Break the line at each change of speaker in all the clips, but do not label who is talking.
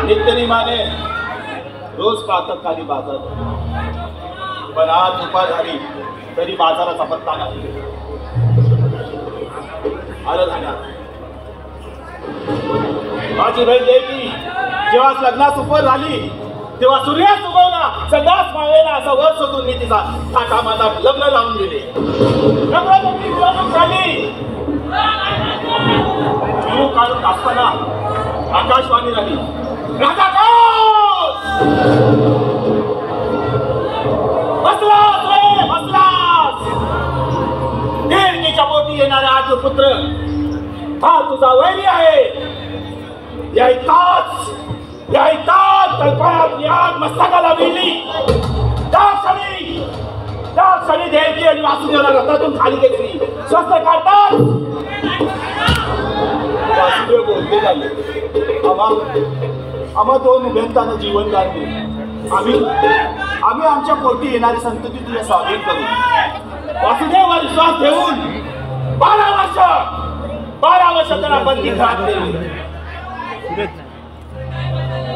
नित्यनियमाने रोज प्रातःकाली बाजार, पण आज दुपार झाली तरी बाजाराचा पत्ता नाही. आलं झाला माझी बहीण देवी जेव्हा लग्नास उपर झाली तेव्हा सूर्यास उगवला संदास मावेला असं वर शोधून मी तिचा थाटा माता लग्न लावून दिले. काढून असताना आकाशवाणी झाली, राजा बसलास रे बसलास. देवकीच्या पोटी येणारा आज पुत्र हा तुझा वैरी आहे. यायताच कल्पनात याद मस्तकाला मिळली. त्या क्षणी देवकी आणि वासुदेवला रथातून खाली घेतली. शस्त्र काढतात वासुदेव बोलते झाले, आम्हा दोन उभ्यंतानं जीवन दान देऊ. आम्ही आमच्या पोटी येणारी संतती तुझ्या स्वाधीन करू. वासुदेवावर विश्वास ठेवून 12 वर्ष त्यांना बंदी घात दिली.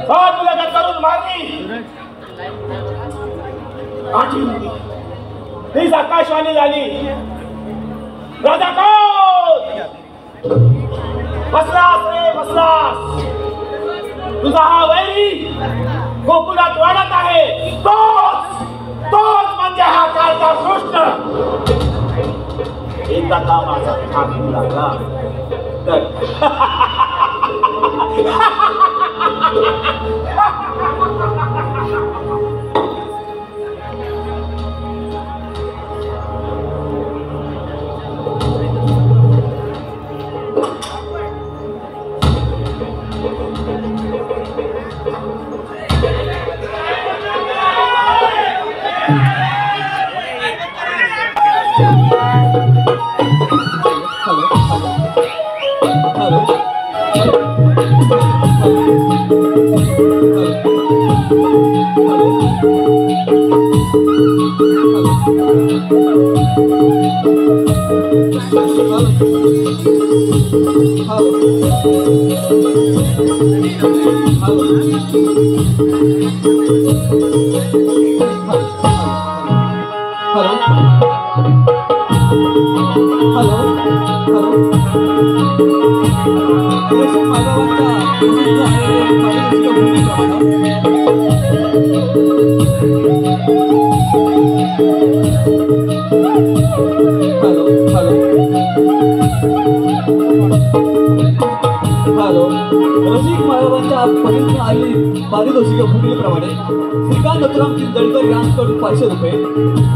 तुला करून मारली. हीच आकाशवाणी झाली, राजा बसलास रे बसलास. तुझा हा वैरी गोकुलात वाढत आहे. तोच म्हणजे हा कालचा कृष्ण. एकदा का माझा हात लागला तर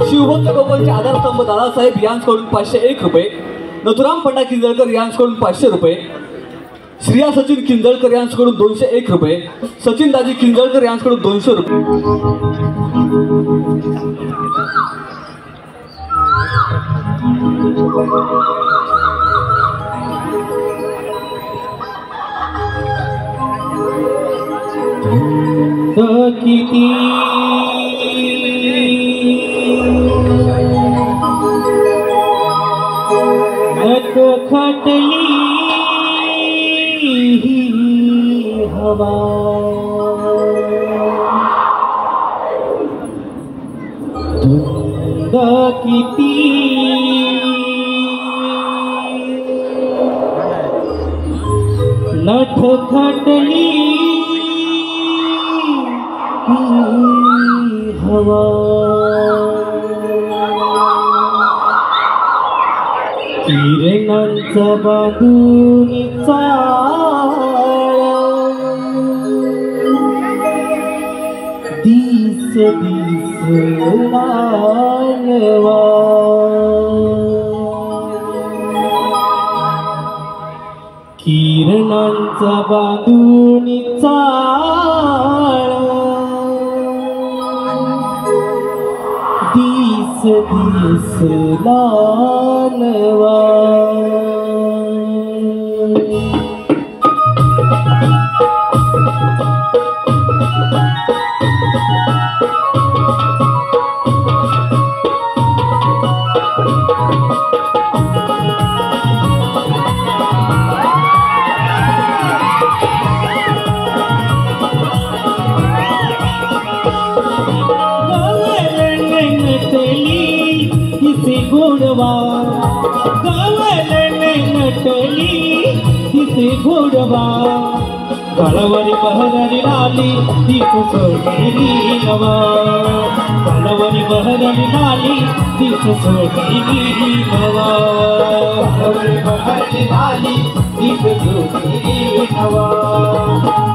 शिवभक्त गोपालचे आधारस्तंभ दादासाहेब यांच्याकडून 501 रुपये. नथुराम पंडा किंजळकर यांच्याकडून 500 रुपये. श्रिया सचिन किंजळकर यांच्याकडून 201 रुपये. सचिन दाजी किंजळकर यांच्याकडून 200 रुपये.
किती खटली हवा धुंद किती नठ खटली हवा किरणांचा बांधून चाळ दिस लालवा किरणांचा बांधून चाळ दिस लालवा नटली तिचे गोडवा कवलन नटली तिचे गोडवा कळवरी बहरली लाली तीच सोडली नवा कळवरी बहरली लाली तीच सोडली नवा कळवरी बहरली लाली तीच सोडली नवा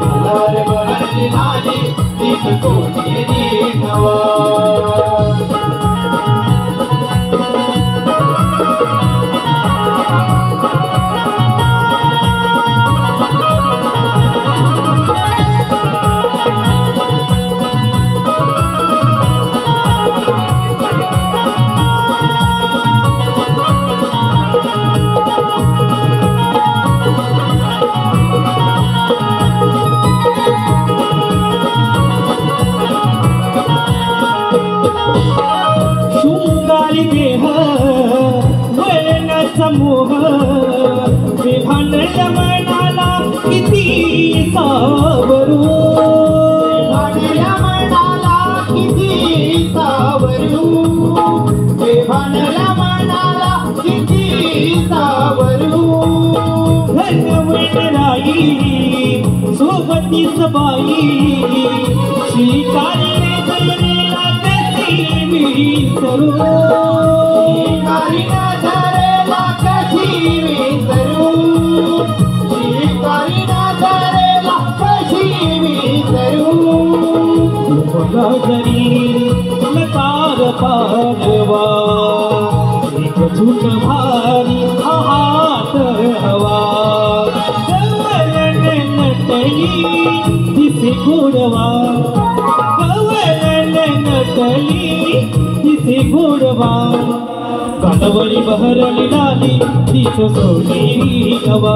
कळवरी बहरली लाली तीच सोडली नवा शृंगारी देह वळणाचा मोह विभानल्या मनाला किती सावरू विभानल्या मनाला किती सावरू विभानल्या मनाला किती सावरू धनवनराई सोबतीच बाई श्रीकारीने धरेला कशी विसरू श्रीकारीने धरेला कशी विसरू श्रीकारीने धरेला कशी विसरू तुला जरी लकार पारवा एक झूठ भारी हात हवा कवलन नटली तिचे गोडवा कवलन नटली तिचे गोडवा कळवरी बहरली लाली तीच सोडली नवा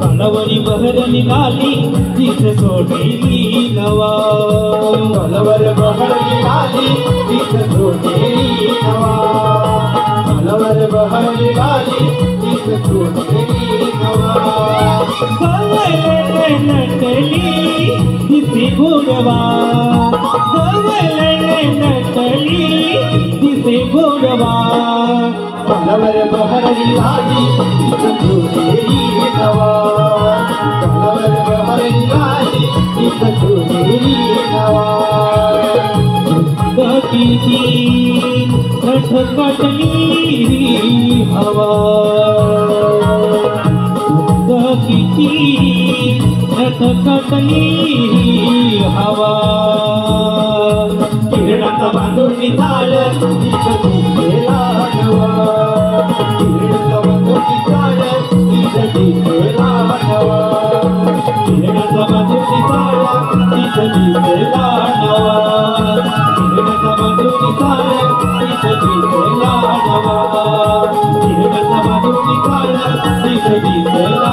कळवरी बहरली लाली तीच सोडली नवा कळवर बहरली लाली तीच सोडली नवा कळवर बहरली लाली तीच सोडली नवा कवलन नटली तिचे गोडवा कवलन नटली तिचे गोडवा कळवर बहरली लाली तीच सोडली नवा कळवर बहरली लाली तीच सोडली नवा किती खटखटली हवा किती खटखटली हवा किरणाचा बांधून झाड तिचं दिसेला नवा किरणाचा बांधून झाड तिचं दिसेला नवा किरणाचा बांधून झाड तिचं दिसेला नवा किरणाचा बांधून झाड तिचं दिसेला नवा किरणाचा बांधून झाड तिचं दिसेला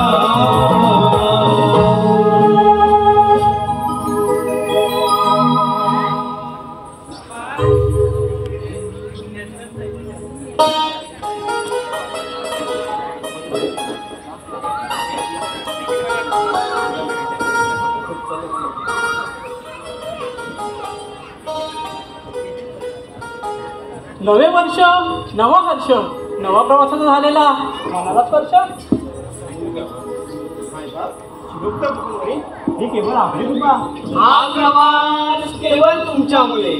नवे वर्ष नवा हर्ष नवा प्रवासाचा झालेला मनाला स्पर्श ही केवळ आपली कृपा
हा प्रवास केवळ तुमच्यामुळे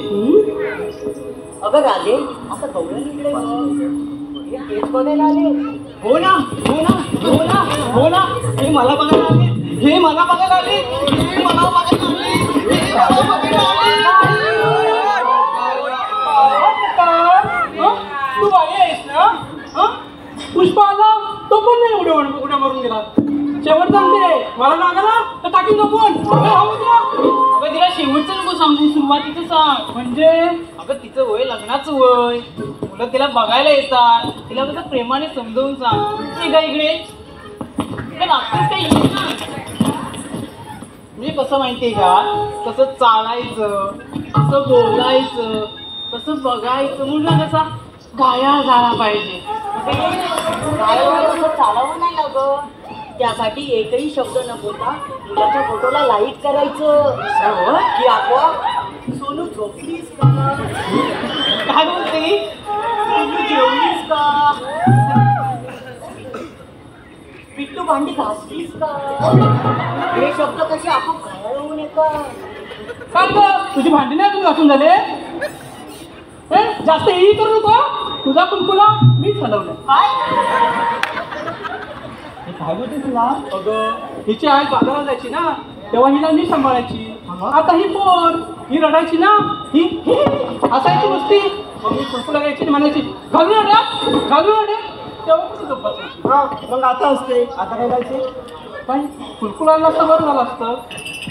अगं राजे आता गौऱ्यांकडे तेच बघायला आले.
हो ना हो ना हो ना हो ना हे मला बघायला आले हे मला बघायला आले हे मला बघायला आले हे मला बघायला आले. तू बाई आहेस ना पुष्पा आला तो पण नाही उड्या मारून गेला शेवट सांगते मला नागाला तर टाकीन तो पण
अगं तिला शेवटचं नको सांगू सुरुवातीचं सांग
म्हणजे
अगं तिचं वय लग्नाचं वय मुलं तिला बघायला येतात तिला कसं प्रेमाने समजावून सांग ठीक आहे इकडे लागतेच काही म्हणजे कसं माहितीये का कसं चालायचं कसं बोलायचं कसं बघायचं मुलगा कसा गाया झाला पाहिजे
चालवं नाही अगं त्यासाठी एकही शब्द न बोलता मुलाच्या फोटोला लाईक करायचं की आपोआप सोनू झोपलीस का
काय बोलते
तू जेवलीस का? पिट्टू भांडी घासलीस का? हे शब्द कसे आपण घायाळ होऊ नये का?
काय ग तुझी भांडी नाही तुम्ही घासून झाले जास्त ही करू नको तुझा कुंकुला मीच हलवलं
काय?
काय बोलते तुला अगं हिची आई बाजारात जायची ना तेव्हा हिला मी सांभाळायची आता ही पोर ही रडायची ना ही असायची मस्ती मग मी कुंकुला घ्यायची आणि म्हणायची घालून अड्या तेव्हा कुठे गप्प बसायची.
हा मग आता असते आता काय जायचे
पण कुलकुला आणलं असतं बरं झालं असतं.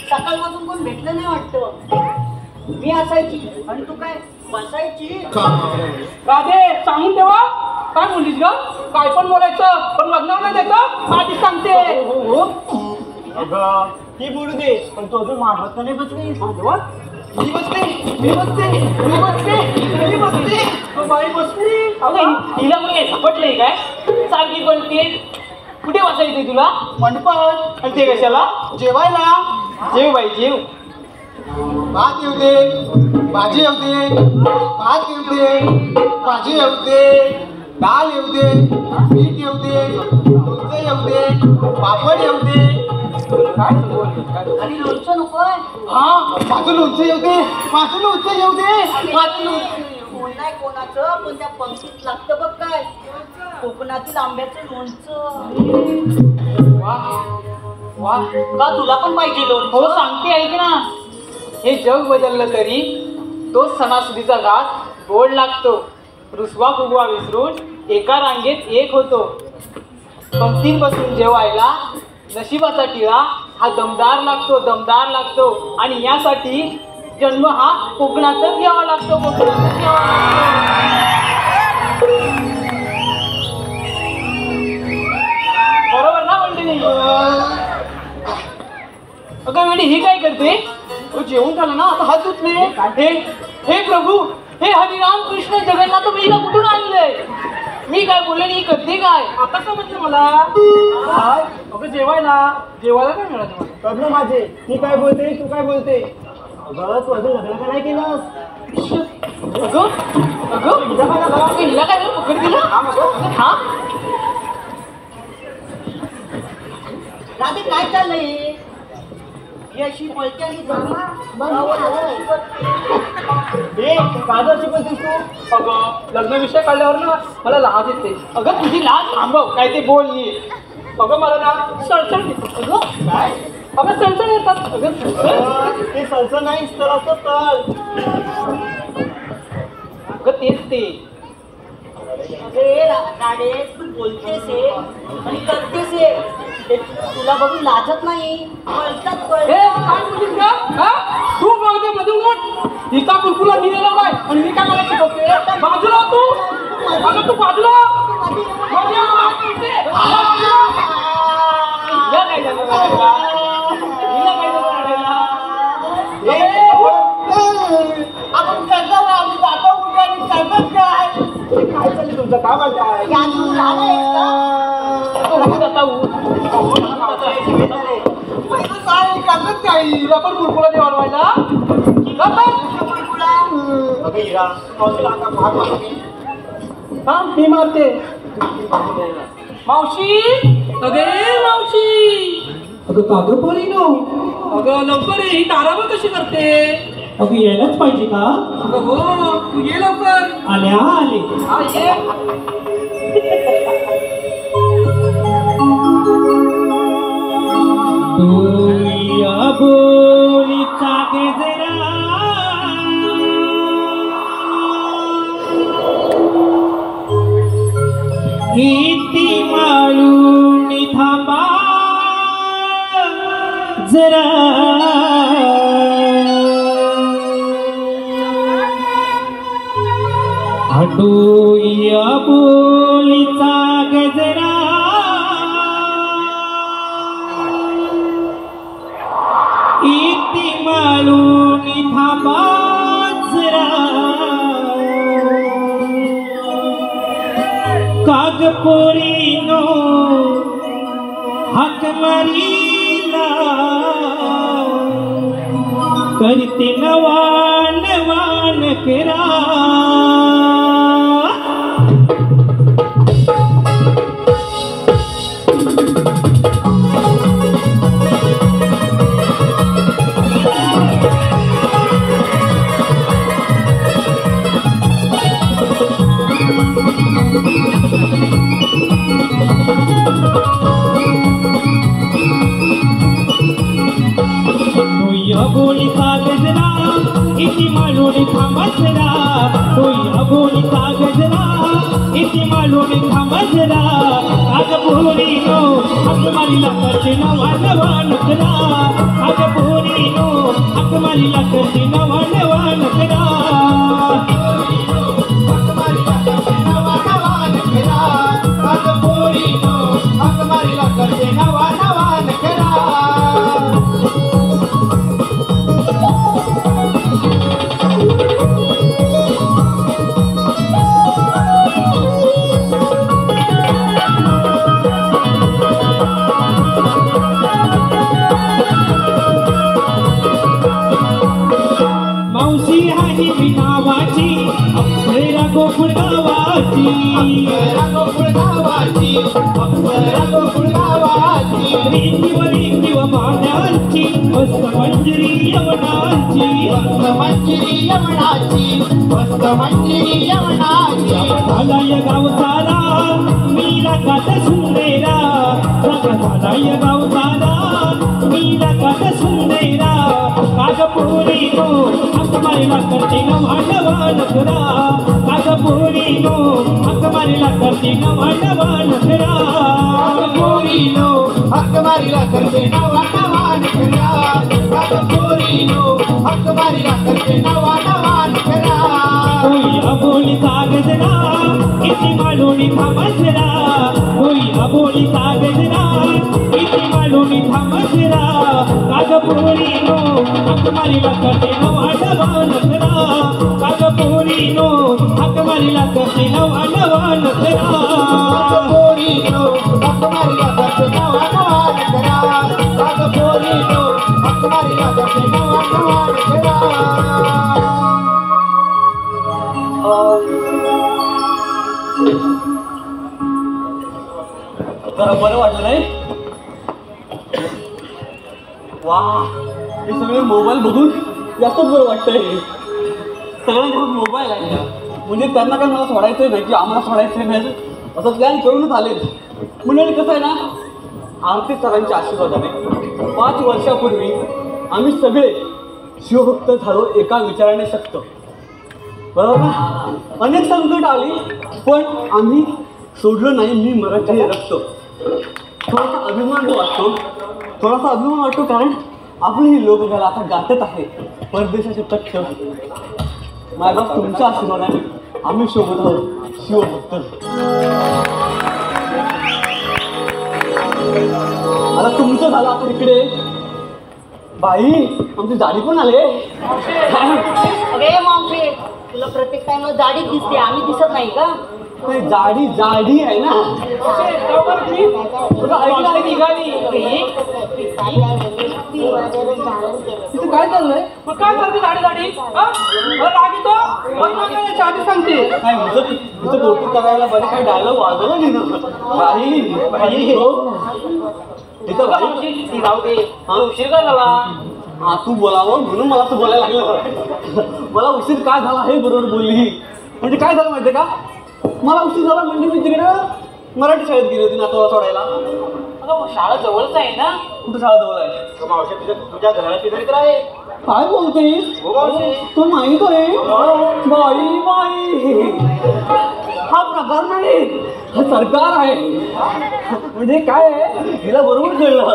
सकाळपासून कोण भेटलं नाही वाटतं. मी असायची आणि तू काय बसायची.
राधे सांगून तेव्हा काय बोललीस ग काय पण बोलायचं पण लग्नावर नाही द्यायचं आधीच सांगते.
अगं ती बोलू दे पण तो अजून मागवत नाही बसली
मी बसते मी बसते मी बसते मी बसते तो बाई बसली
अगं हिला मग सापडलंय काय सारखी बोलते कुठे बसायचंय तुला
मंडपात
आणि ते कशाला
जेवायला
जेव बाई जेव
भात येऊ दे भाजी येऊ दे भात येऊ दे भाजी येऊ दे डाळ येऊ दे मीठ येऊ दे लोणचं येऊ दे पापड येऊ दे
आणि लोणचं नकोय.
हा माझं लोणचं येऊ दे माझं लोणचं येऊ दे
माझं लोणचं कोण नाही कोणाचं पण त्या पंक्तीत लागतं बघ काय कोकणातील आंब्याचं लोणचं.
वा
का तुला पण पाहिजे लोणचं?
हो सांगते ऐक ना हे जग बदललं तरी तोच सणासुदीचा घास गोड लागतो रुसवा फुगवा विसरून एका रांगेत एक होतो पंक्तीत बसून जेवायला नशिबाचा टिळा हा दमदार लागतो आणि यासाठी जन्म हा कोकणातच घ्यावा लागतो बरोबर ना मंडळी अगं वेळी ही काय करते जेवण झालं ना आता हात धुतले हे प्रभू हे हरिराम कृष्ण जगन्नाथ मीला कुठून आणलंय मी काय बोलले ही करते काय
आता समजलं मला काय अगं जेवायला काय मिळालं मला
लग्न माझे ती काय बोलते तू काय बोलते अगं तू अजून लग्न का नाही केलंस
अगं हिला काय पकड दिलं हा
राधे काय चाललंय ही अशी पळते आणि
काजळ शिकवतेस तू
अगं लग्न विषय काढल्यावर ना मला लाज येते
अगं तुझी लाज थांबव काय ते बोलली
अगं मला ना सळसळ येते अगं सळसळ येतात अगं
ते सलसं नाहीस तर असं तर
अगं तेच ते
अरे राधे तू बोलतेस हे आणि करतेस हे तुला बघून लाजत नाही पळतात
काय बोललीस का हा तू माझ्या मध्ये उलट हिचा कुलकुला दिलेला काय आणि मी काय मला शिकवते बाजूला हो तू अगं तू बाजूला
हिला काय झालं रडायला? हिला काय झालं रडायला?
आपण करतो आम्ही जातो कुठे आणि करतच काय काय चाललं तुमचं काय म्हणताय
काय करतात काही हिला पण कुलकुला दे वाढवायला
अगं हिरा पावसाला आता भाग मारते
हा मी मारते मावशी अगे मावशी
अगं कागद पोरीनो
अगं लवकर ये ही ताराबळ कशी करते
अगं यायलाच पाहिजे का
अगं हो तू ये लवकर
आल्या आले
हा ये
तोया बोलीचा गजरा किती माळून थांबा जरा हटूया बोलीचा गजरा किती माळून थांबा जरा कागपोरीनो हाक मारीला करते नवान वान करा
होई अबोलीचा गजरा इथे मालून थांबजरा आग पोरीनो हाक मारीला करते नवा नवा नकरा आग पोरीनो हाक मारीला करते नवा नवा नकरा मावशी आहे मी नावाची अप्सरा गोकुळ गावाची रीतीव पाण्याची मस्त मंजिरी यवनाची झालाय गाव सारा मी रागात सुंदेरा झालाय गाव सारा मी रागात सुंदेरा काग पोरीनो हाक मारीला करते नवा नवा नकरा काग पोरीनो हाक मारीला करते नवा नवा नकरा
पोरीनो हक्क मारीला करते नवा नवा नकरा काग पोरीनो हक्क मारीला करते नवा नवा नकरा
होई अबोलीचा गजरा इथे मालून थांबजरा होई अबोलीचा गजरा इथे मालून थांबजरा काग पोरीनो हाक मारीला करते नवा नवा नकरा काग पोरीनो हाक मारीला करते नवा नवा नकरा
पोरीनो हक्क मारीला करते नवा नवा नकरा काग पोरीनो हक्क मारीला करते नवा नवा नकरा
जरा बरं वाटलं नाही वा हे सगळे मोबाईल बघून जास्तच बरं वाटतंय सगळ्यांकडे मोबाईल आहे म्हणजे त्यांना काय मला सोडायचं नाही की आम्हाला सोडायचं नाही असं प्लॅन करूनच आले म्हणजे कसं आहे ना आरती सरांच्या आशीर्वादाने 5 वर्षापूर्वी आम्ही सगळे शिवभक्त झालो एका विचाराने शक्त बरोबर ना अनेक संकट आली पण आम्ही सोडलं नाही मी मराठी रक्त थोडासा अभिमान वाटतो कारण आपली ही लोककला आता गाठत आहे परदेशाचे तथ्य माझा तुमच्या आशीर्वादाने आम्ही शोधत आहोत शिवभक्त आता तुमचं झालं आता इकडे बाई आमची जाडी पण आले
अरे मावशी तुला प्रत्येक टाइम जाडीच दिसते आम्ही दिसत नाही का
जाडी आहे ना तिथे काय चाललंय
मग काय करते दाढी रागीतो आधी सांगते
काय तुझं कौतुक करायला बरं काय डायलॉग वाजवलं नाही ना बाई तिथं बाई
ती राहू दे उशीर का झाला
हा तू बोलावं म्हणून मला तू बोलायला लागलं मला उशीर काय झाला हे बरोबर बोलली म्हणजे काय झालं माहितीये का मला उशीर झाला म्हणजे मी तिकडं मराठी शाळेत गेली होती नातवाला सोडायला
अगं शाळा जवळच आहे ना
कुठं शाळा जवळ आहे
मावशी तुझ्या घराला शेजारीच आहे
काय बोलतेस
हो मावशी
तो माहित आहे बाई बाई हा प्रकार नाही हा सरकार आहे म्हणजे काय आहे हिला बरोबर कळलं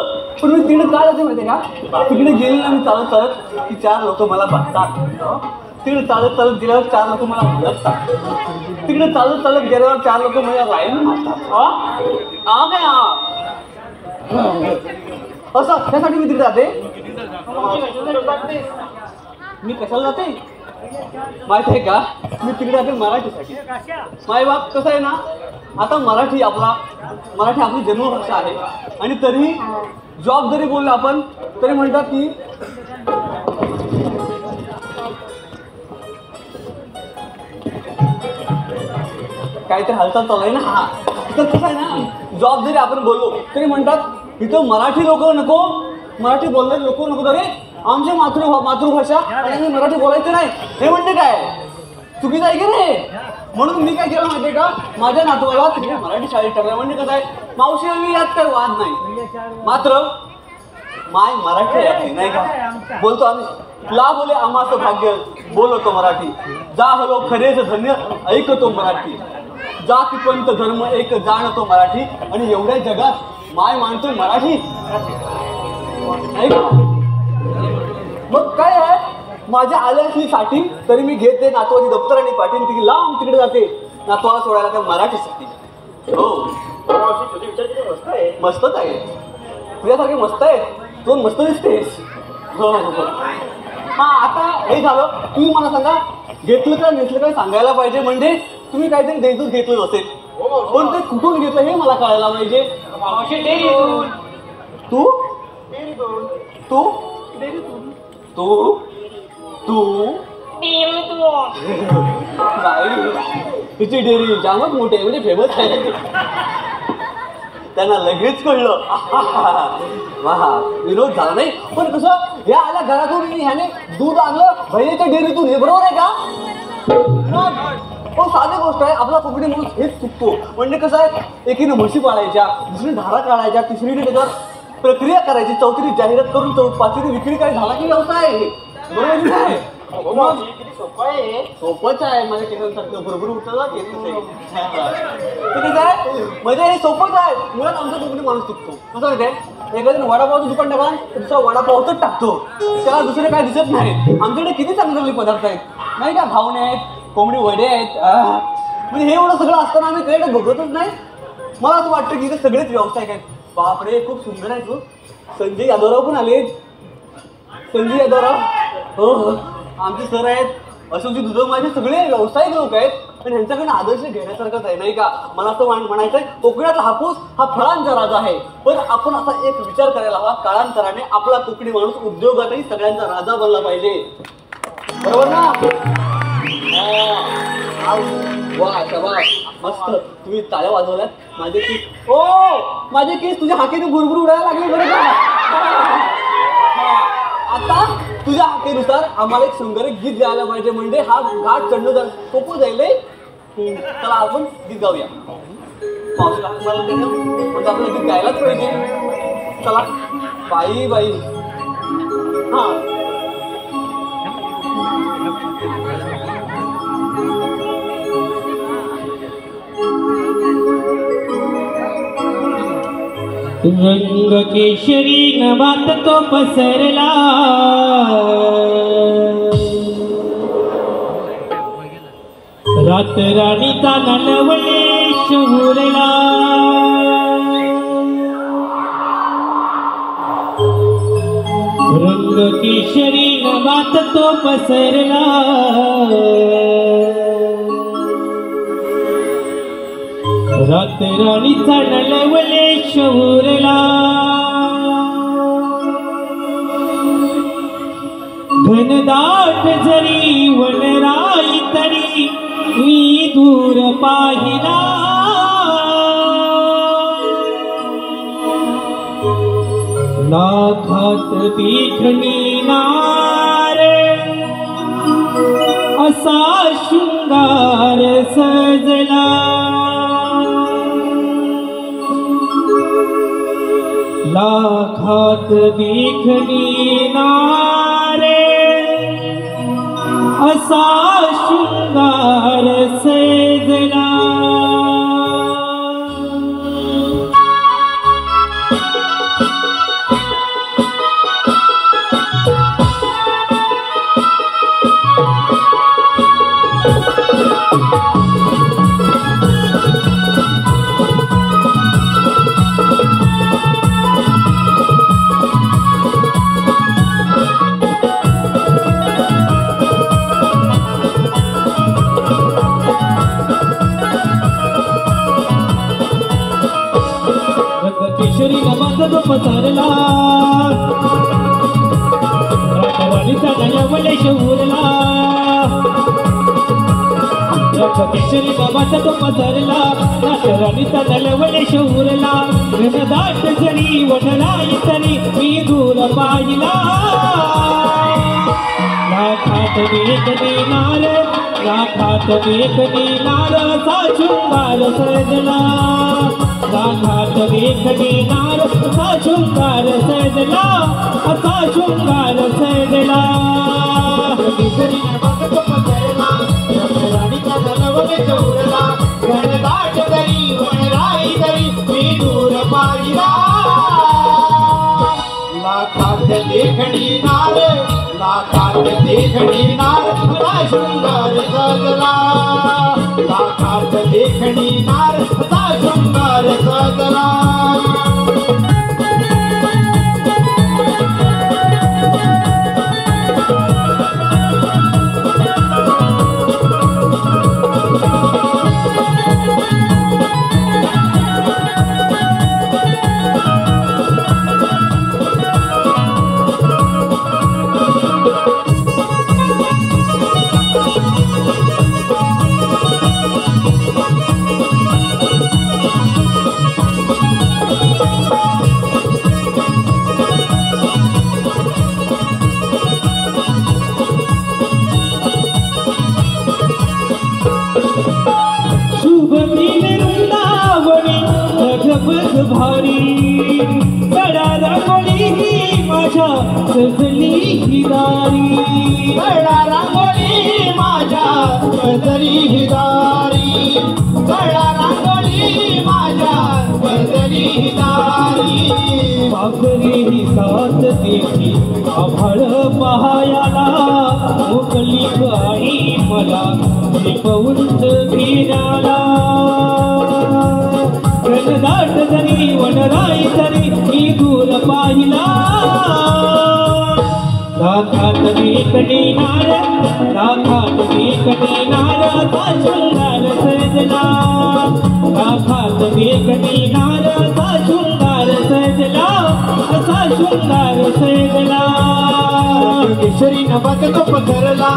पण मी तिकडे काय जाते माहिती आहे का तिकडे गेले ना मी चालत चालत की 4 लोक मला बघतात तिकडे चालत चालत गेल्यावर 4 लोक मला ओळखतात तिकडे चालत चालत गेल्यावर 4 लोक मला रायन मारतात काय असं त्यासाठी मी तिकडे जाते मी कशाला जाते माहिती आहे का मी तिकडे जाते मराठीसाठी माय बाप कसं आहे ना आता मराठी आपली जन्मभाषा आहे आणि तरी जॉब जरी बोललो आपण तरी म्हणतात की काहीतरी हालचाल चालू आहे ना हा तर कसं आहे ना जॉब जरी आपण बोललो तरी म्हणतात इथं मराठी लोक नको मराठी बोलणारे लोक नको तरी आमची मातृभाषा आणि मराठी बोलायचं नाही हे म्हणते काय चुकीचं आहे की नाही म्हणून मी काय केलं माहिती आहे का माझ्या नातवाला तिकडे मराठी शाळेत टाकलं म्हणजे कसं आहे मावशी यात काही वाद नाही मात्र माय मराठी आहे नाही का बोलतो आम्ही ला बोले आम्हाचं भाग्य बोलतो मराठी जा हलो खरेच धन्य ऐकतो मराठी जा की पंत धर्म एक जाणतो मराठी आणि एवढ्या जगात माय मानतो मराठी नाही का मग काय आहे माझ्या आल्याची साठी तरी मी घेते नातवाची दप्तर आणि पाठीन ती लांब तिकडे जाते नातवाला सोडायला काय मराठीसाठी हो मस्तच आहे तुझ्यासारखे मस्त आहे तू मस्त दिसतेस हो हो हा आता हे झालं तुम्ही मला सांगा घेतलं का नेसलं काय सांगायला पाहिजे म्हणजे तुम्ही काहीतरी देतून घेतलं असेल पण ते कुठून घेतलं हे मला कळायला पाहिजे तू तू तू तू तिची डेअरी जामच मोठी आहे म्हणजे फेमस आहे त्यांना लगेच कळलं वा विनोद झाला नाही पण कसं या आल्या घरातून ह्याने दूध आणलं बहिणीच्या डेअरीतून हे बरोबर आहे का हो साधी गोष्ट आहे आपला कोकणी माणूस हेच चुकतो म्हणजे कसं आहे एकीने म्हशी पाळायच्या दुसरी धारा काढायच्या तिसरीने त्याच्यावर प्रक्रिया करायची चौथीने जाहिरात करून पाचवीने विक्री काय झाला की व्यवसाय आहे बरोबर नाही सोपंच आहे माझ्या केसांसारखं बरोबर उठला कसं आहे म्हणजे हे सोपंच आहे मुळात आमचा कोकणी माणूस चुकतो कसं माहिती एखाद्याने वडापावचं दुकान टाका दुसरा वडापावच टाकतो त्याला दुसरे काय दिसत नाही आमच्याकडे किती चांगले चांगले पदार्थ आहेत नाही का भावने आहेत कोंबडी वडे आहेत म्हणजे हे एवढं सगळं असताना आम्ही काही बघतच नाही मला असं वाटतं की इथे सगळेच व्यावसायिक आहेत बापरे खूप सुंदर आहे तू संजय यादवराव पण आले संजय यादवराव हो हो आमचे सर आहेत अशोकजी दुधव माझे सगळे व्यावसायिक लोक आहेत पण ह्यांच्याकडे आदर्श घेण्यासारखंच आहे नाही का मला असं म्हणायचं आहे कोकणातला हापूस हा फळांचा राजा आहे पण आपण असा एक विचार करायला हवा काळांतराने आपला कोकणी माणूस उद्योगातही सगळ्यांचा राजा बनला पाहिजे बरोबर ना वा शाबास मस्त तुम्ही टाळ्या वाजवल्यात माझे केस ओ माझे केस तुझ्या हाकेने भुरभुर उडायला लागले बरं का आता तुझ्या हाकेनुसार आम्हाला एक सुंदर गीत गायला पाहिजे म्हणजे हा घाट चढणं सोपं जाईल चला आपण गीत गाऊया पावसाला मला म्हणजे आपलं गीत गायलाच पाहिजे चला बाई बाई हा
रंग केशरी नवात तो पसरला रात राणीचा नलवले शहूरला रंग केशरी नवात तो पसरला रात राणीचा नलवले शहूरला घनदाट जरी वनराई तरी मी दूर पाहिला लाखात देखणी नार असा शृंगार सजला लाखात देखणी नारे असा शृंगार सजला केशरी नवाचा तो पसरला राणीचा नलवले शहूरला केशरी नवाचा तो पसरला राणीचा नलवले शहूरला घनदाट जरी वनराई तरी मी दूर पाहिला लाखात देखणी नार लाखात देखणी नार असा शृंगार सजला लाखात देखणीनार असा शृंगार सजला, असा शृंगार सजला.
केसरीने बघतो पसरला, राणीचा धनवने चौरला, घनदाट दरी वनराई दरी मी दूर पाहिला. लाखात देखणीनार, लाखात देखणीनार असा शृंगार सजला, लाखात देखणीनार असा शृंगार सजला.
भारी सडा रांगोळी ही माझ्या सजली ही दारी,
सडा रांगोळी माझ्या सजली ही दारी, सडा रांगोळी माझ्या सजली ही दारी.
पाखरी ही साथ देखी आभाळ पहायाला, मोकली गाई मला शिकवून घेण्याला. घनदाट जरी वनराई तरी मी दूर पाहिला. लाखात देखणीनार, लाखात देखणीनार असा शृंगार सजला, लाखात देखणीनार असा शृंगार सजला, असा शृंगार सजला.
केशरीने बघतो पसरला,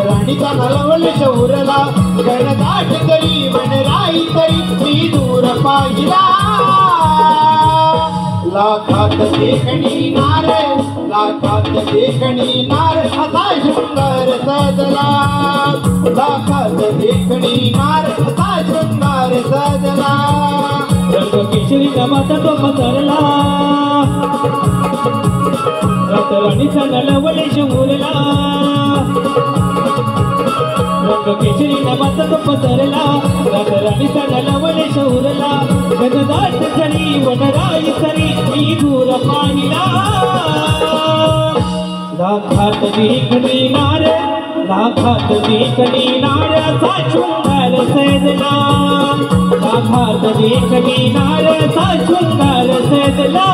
राणीचा नलवल शौरला, घनदाट दरी वनराई तरी मी दूर पाहिला. लाखात देखणीनार, लाखात देखणीनार असा शृंगार सजला, लाखात देखणीनार असा शृंगार सजला.
रंग केशरीचा माता तो पसरला, राणीचा नलवल शौरला. रंग केशरीचा माता तो पसरला, राणीचा नलवल शौरला. घनदाट जरी वनराई तरी मी दूर पाहिला. लाखात देखणीनार, लाखात देखणीनार असा शृंगार सजला, लाखात देखणीनार असा शृंगार सजला,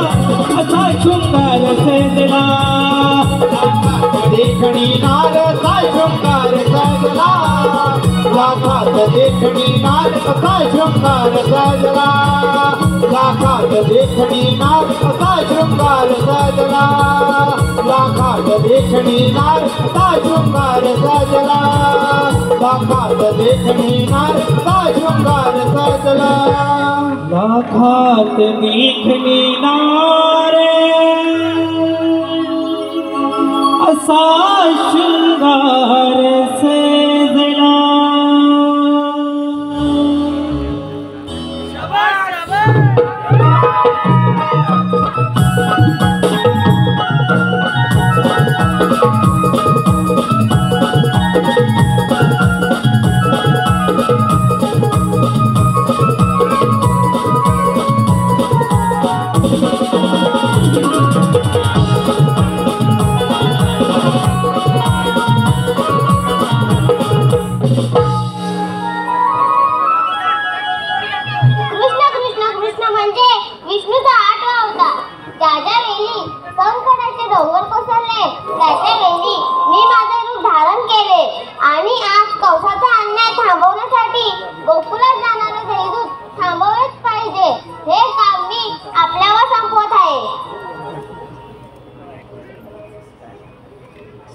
असा शृंगार सजला.
लाखात देखणीनार असा शृंगार सजला, लाखात देखणीनार असा शृंगार सजला, लाखात देखणीनार असा शृंगार सजला, लाखात देखणीनार असा शृंगार सजला, लाखात देखणीनार असा शृंगार सजला.
लाखात देखणीनार असा शृंगार सजला.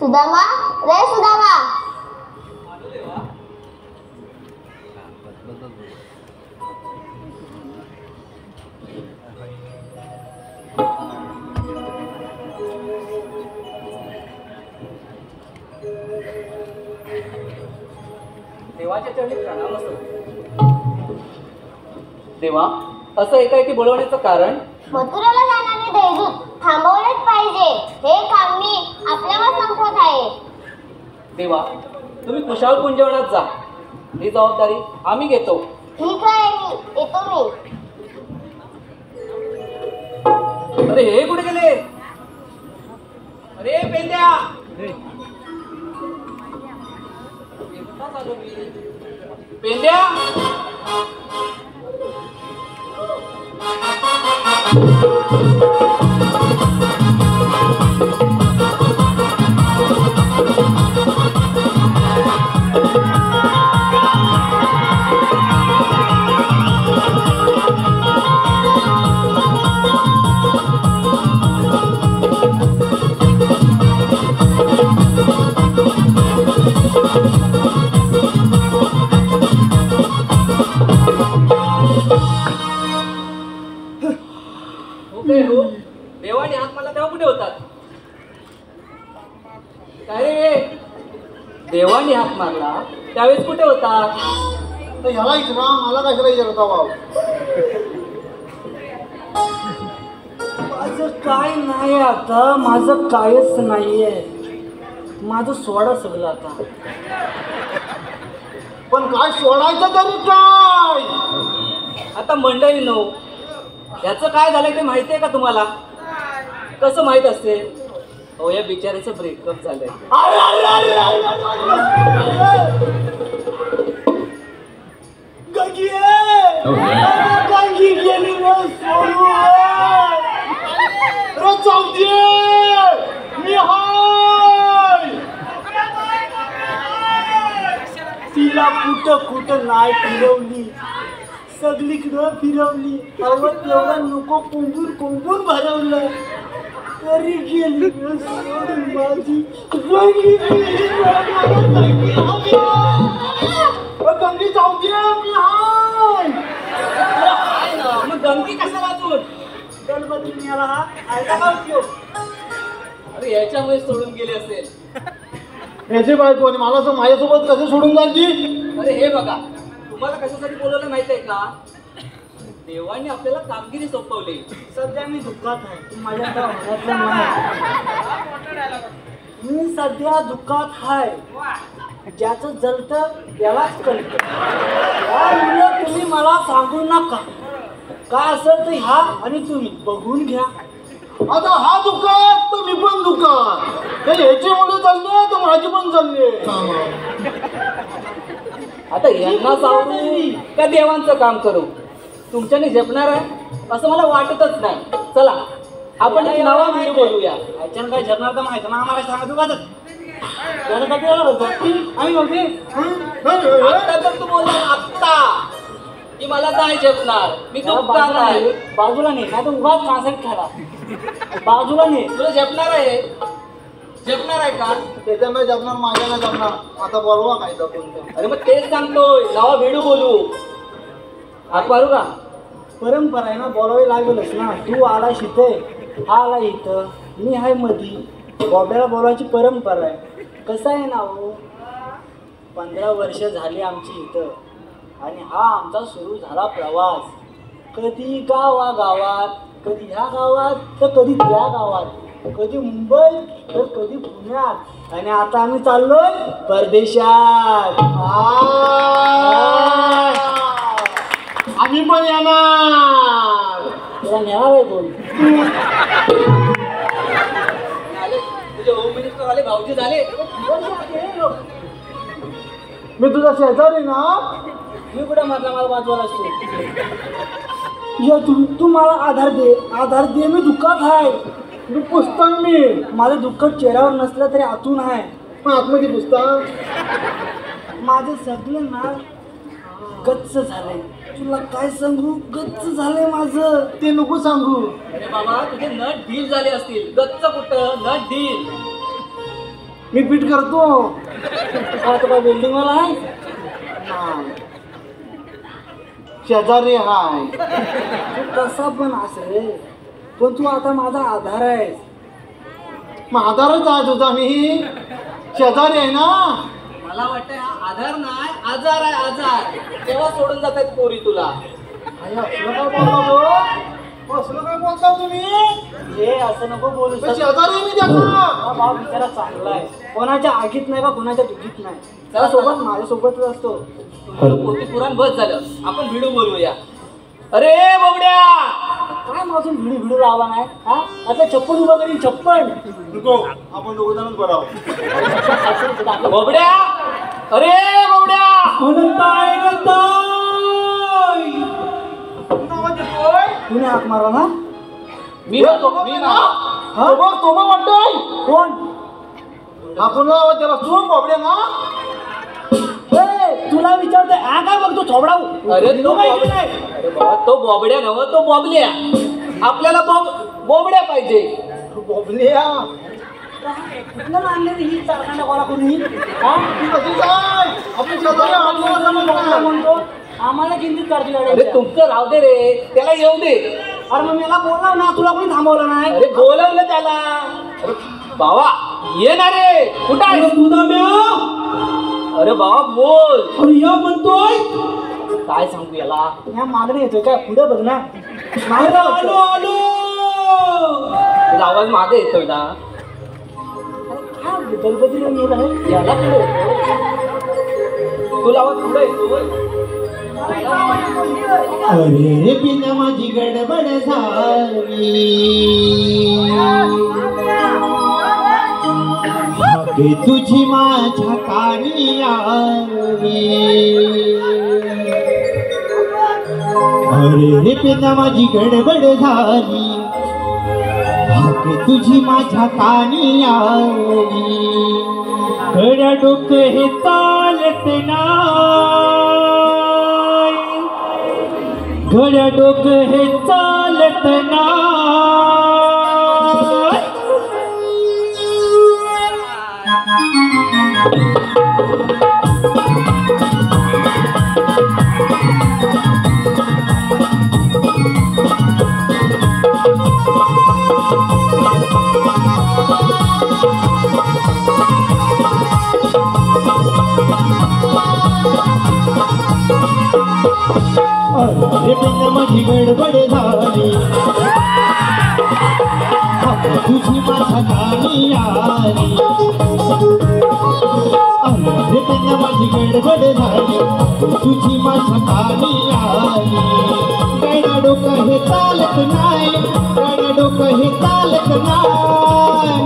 सुदामा, रे सुदामा.
देवाच्या चरणी प्रणाम असो. देवा, असं एकाएकी बोलवण्याचं कारण?
मथुराला जाणारे दैदूत थांबवलेच पाहिजे. हे काम मी आपल्यावर संपवत आहे.
देवा, तुम्ही कुशाल कुंजवनात जा. ही जबाबदारी आम्ही घेतो.
ठीक आहे, मी येतो मी.
अरे हे कुठे गेले? अरे पेंद्या, पेंद्या, देवाने हात मला तेव्हा कुठे होतात? काय रे, देवाने हात मारला त्यावेळेस कुठे होतात?
तर ह्याला इचरा, मला कशाला विचारता भाऊ?
माझं काय नाही आता, माझं कायच नाहीये. माझं सोडा सगळं आता.
पण काय सोडायचं तरी काय?
आता मंडळींनो, याचं काय झालं ते माहिती आहे का तुम्हाला? कसं माहित असेल? हो, या बिचाऱ्याचं ब्रेकअप झालंय.
तिला कुठं कुठं नाही फिरवली, सगळीकडं फिरवली. तेवढं नको कोंबून कोंबून भरवलं तरी गेली सोडून माझी.
गंगी जाऊ दे, मी हाय.
मग गंगी कशाला अजून?
गणपती मिळाला हा खायला का उपयोग?
अरे याच्यामुळे सोडून गेले असेल.
याची बायको आणि मला असं माझ्यासोबत कसं सोडून जायची?
अरे हे बघा, तुम्हाला कशासाठी बोलवलं माहिती आहे का? देवाने आपल्याला कामगिरी सोपवली.
सध्या मी दुःखात आहे, तू माझ्या होण्यातलं नाही. मी सध्या दुःखात आहे. ज्याचं जलतं त्यालाच कळतं. त्यामुळे तुम्ही मला सांगू नका. काय असेल तर ह्या आणि तुम्ही बघून घ्या.
आता हा दुकान तर मी पण दुकान. ह्याचे मुलं चालले तर माझी पण चालले.
आता यांना सावरू का देवांचं काम करू? तुमच्याने झेपणार आहे असं मला वाटतच नाही. चला आपण एक नवा व्हिडिओ बोलूया.
याच्यानं काय झरणार तर माहिती ना आम्हाला सांगतो का? आम्ही बघते.
आता तर तू बोलला आत्ता की मला नाही झेपणार, मी दुःखात आहे.
बाजूला नाही नाही तर उगाच कांसात खाला. बाजूला नाही.
तुला झेपणार आहे? झेपणार आहे का?
त्याच्या नाही जमणार, माझ्या नाही जमणार. आता बोलवा काय तर कोणतं.
अरे मग तेच सांगतोय, नवा व्हिडिओ बोलू. हात मारू का?
परंपरा आहे ना, बोलावी लागेलच ना. तू आला इथे, हा आला इथं, मी आहे मधी. बॉब्याला बोलायची परंपरा आहे. कसं आहे ना हो, 15 वर्ष झाली आमची इथं आणि हा आमचा सुरू झाला प्रवास. कधी गावागावात, कधी ह्या गावात तर कधी त्या गावात, कधी मुंबई तर कधी पुण्यात, आणि आता आम्ही चाललोय परदेशात.
आम्ही पण येणार.
तुला नेणार आहे कोण?
तुझे होम मिनिस्टर आले, भाऊजी झाले.
मी तुझा शेजारी ना.
मी कुठे मारला? मला वाजवायला असतो. या तू मला आधार दे. मी दुःखात आहे.
मी पुस्तक मी.
माझं दुःख चेहऱ्यावर नसलं तरी आतून आहे.
पण आतमध्ये पुस्तक.
माझं सगळं ना गच्च झालंय. तुला काय सांगू, गच्च झालंय माझं.
ते नको सांगू.
अरे बाबा, तुझे नट ढील झाले असतील. गच्च कुठं, नट ढील.
मी फिट करतो.
आता काय बिल्डिंग वाला आहे?
शेजारी हाय.
तू कसा पण असेल, पण तू आता माझा आधार आहेस.
मग आधारच आहे तुझा. मी शेजारी आहे ना.
मला वाटतंय हा आधार नाही, आजार आहे, आजार. तेव्हा सोडून जातात पोरी तुला.
असलं काय बोलता तुम्ही
हे असं नको बोलू
शेजारी मी त्याचा
हा भाव बिचारा चांगला आहे. कोणाच्या आगीत नाही का कोणाच्या दुखीत नाही. त्याला सोबत माझ्यासोबतच असतो.
पोती पुराण बस झालं, आपण व्हिडिओ बोलूया. अरे बोबड्या,
काय माझून व्हिडिओ लावला नाही हा? आता 56 उभं करीन 56.
नको आपण दोघ जणच बरं आहोत.
बोबड्या, अरे बोबड्या,
अनंताय
आवाज येतोय
तुम्ही हाक मारला ना?
मी
हा तो वाटतोय
कोण?
आपण आवाज त्याला तू बोबड्या ना
ए, तुला विचारतोय हा काय बघतो थोबडा?
अरे तो
काय
बॉब-
नाही.
अरे बाबा, तो बॉबड्या नव, तो बॉबल्या. आपल्याला बोबड्या पाहिजे.
बोबल्या
कुठनं आणले रे ही चारखांडा कोणा कोणी? हा?
ती कशी काय आपण शेजारी आहोत असं
कोणाला
म्हणताय.
म्हणतो आम्हाला किंचित काळजी
अरे
काढायची.
तुमचं राहू दे रे, त्याला येऊ दे.
अरे मग मला बोलाव ना, तुला कोणी थांबवलं नाही?
अरे बोलवलं त्याला. अरे बाबा ये ना रे, कुठं आहे? अरे बाबा बोल.
अरे या म्हणतोय.
काय सांगू याला?
ह्या मागणी येतोय काय? पुढे बघ ना. मागं
आलो आलो.
तुझा आवाज मागे येतोय ना.
काय गणपतीला नेलं आहे?
याला पुढे येतो. तुला आवाज पुढे येतोय.
अरे रे पिना माझी गडबड झाली. भागे तुझी माझ्या कानी आली. अरे रे पिना माझी गडबड झाली. भागे तुझी माझ्या कानी आली. गड्या डोकं हे चालत नाही. गड्या डोकं हे चालत नाही. अरे बिन माझी गडबड झाली. तुझी माझ्या गाणी आली. अरे बिन माझी गडबड झाली. तुझी माझ्या गाणी आली. गडा डोकं हे चालत नाही. गडा डोकं हे चालत नाही.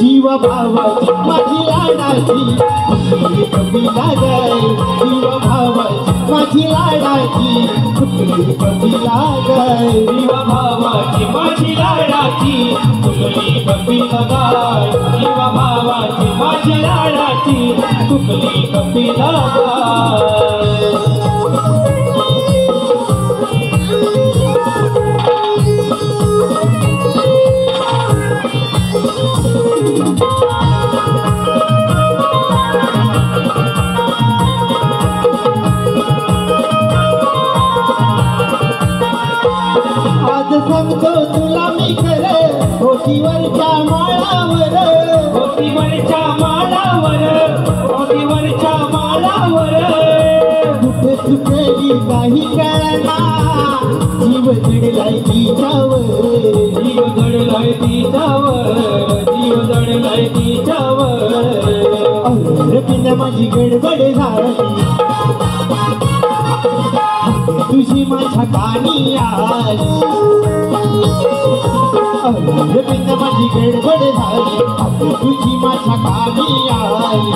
जीव भावाची माझी लाडाची कुठली कविता गाय. जीव भावाची माझी लाडाची कुठली कविता गाय. जीव भावाची माझी लाडाची कुठली कविता गाय. जीव भावाची माझी लाडाची कुठली कविता गाय. आज सांगतो तुला मी खरं. होतीवरच्या माळावर. होतीवरच्या माळावर. होतीवरच्या माळावर. कुठे चुकली काही कळना. जीव जडलाय तिच्यावर. जीव जडलाय तिच्यावर. जीव जडलाय तिच्यावर. अरे पिना माझी गडबड झाली. तुझी माझ्या कानी आली. अरे पिना माझी गडबड झाली. तुझी माझ्या कानी आली.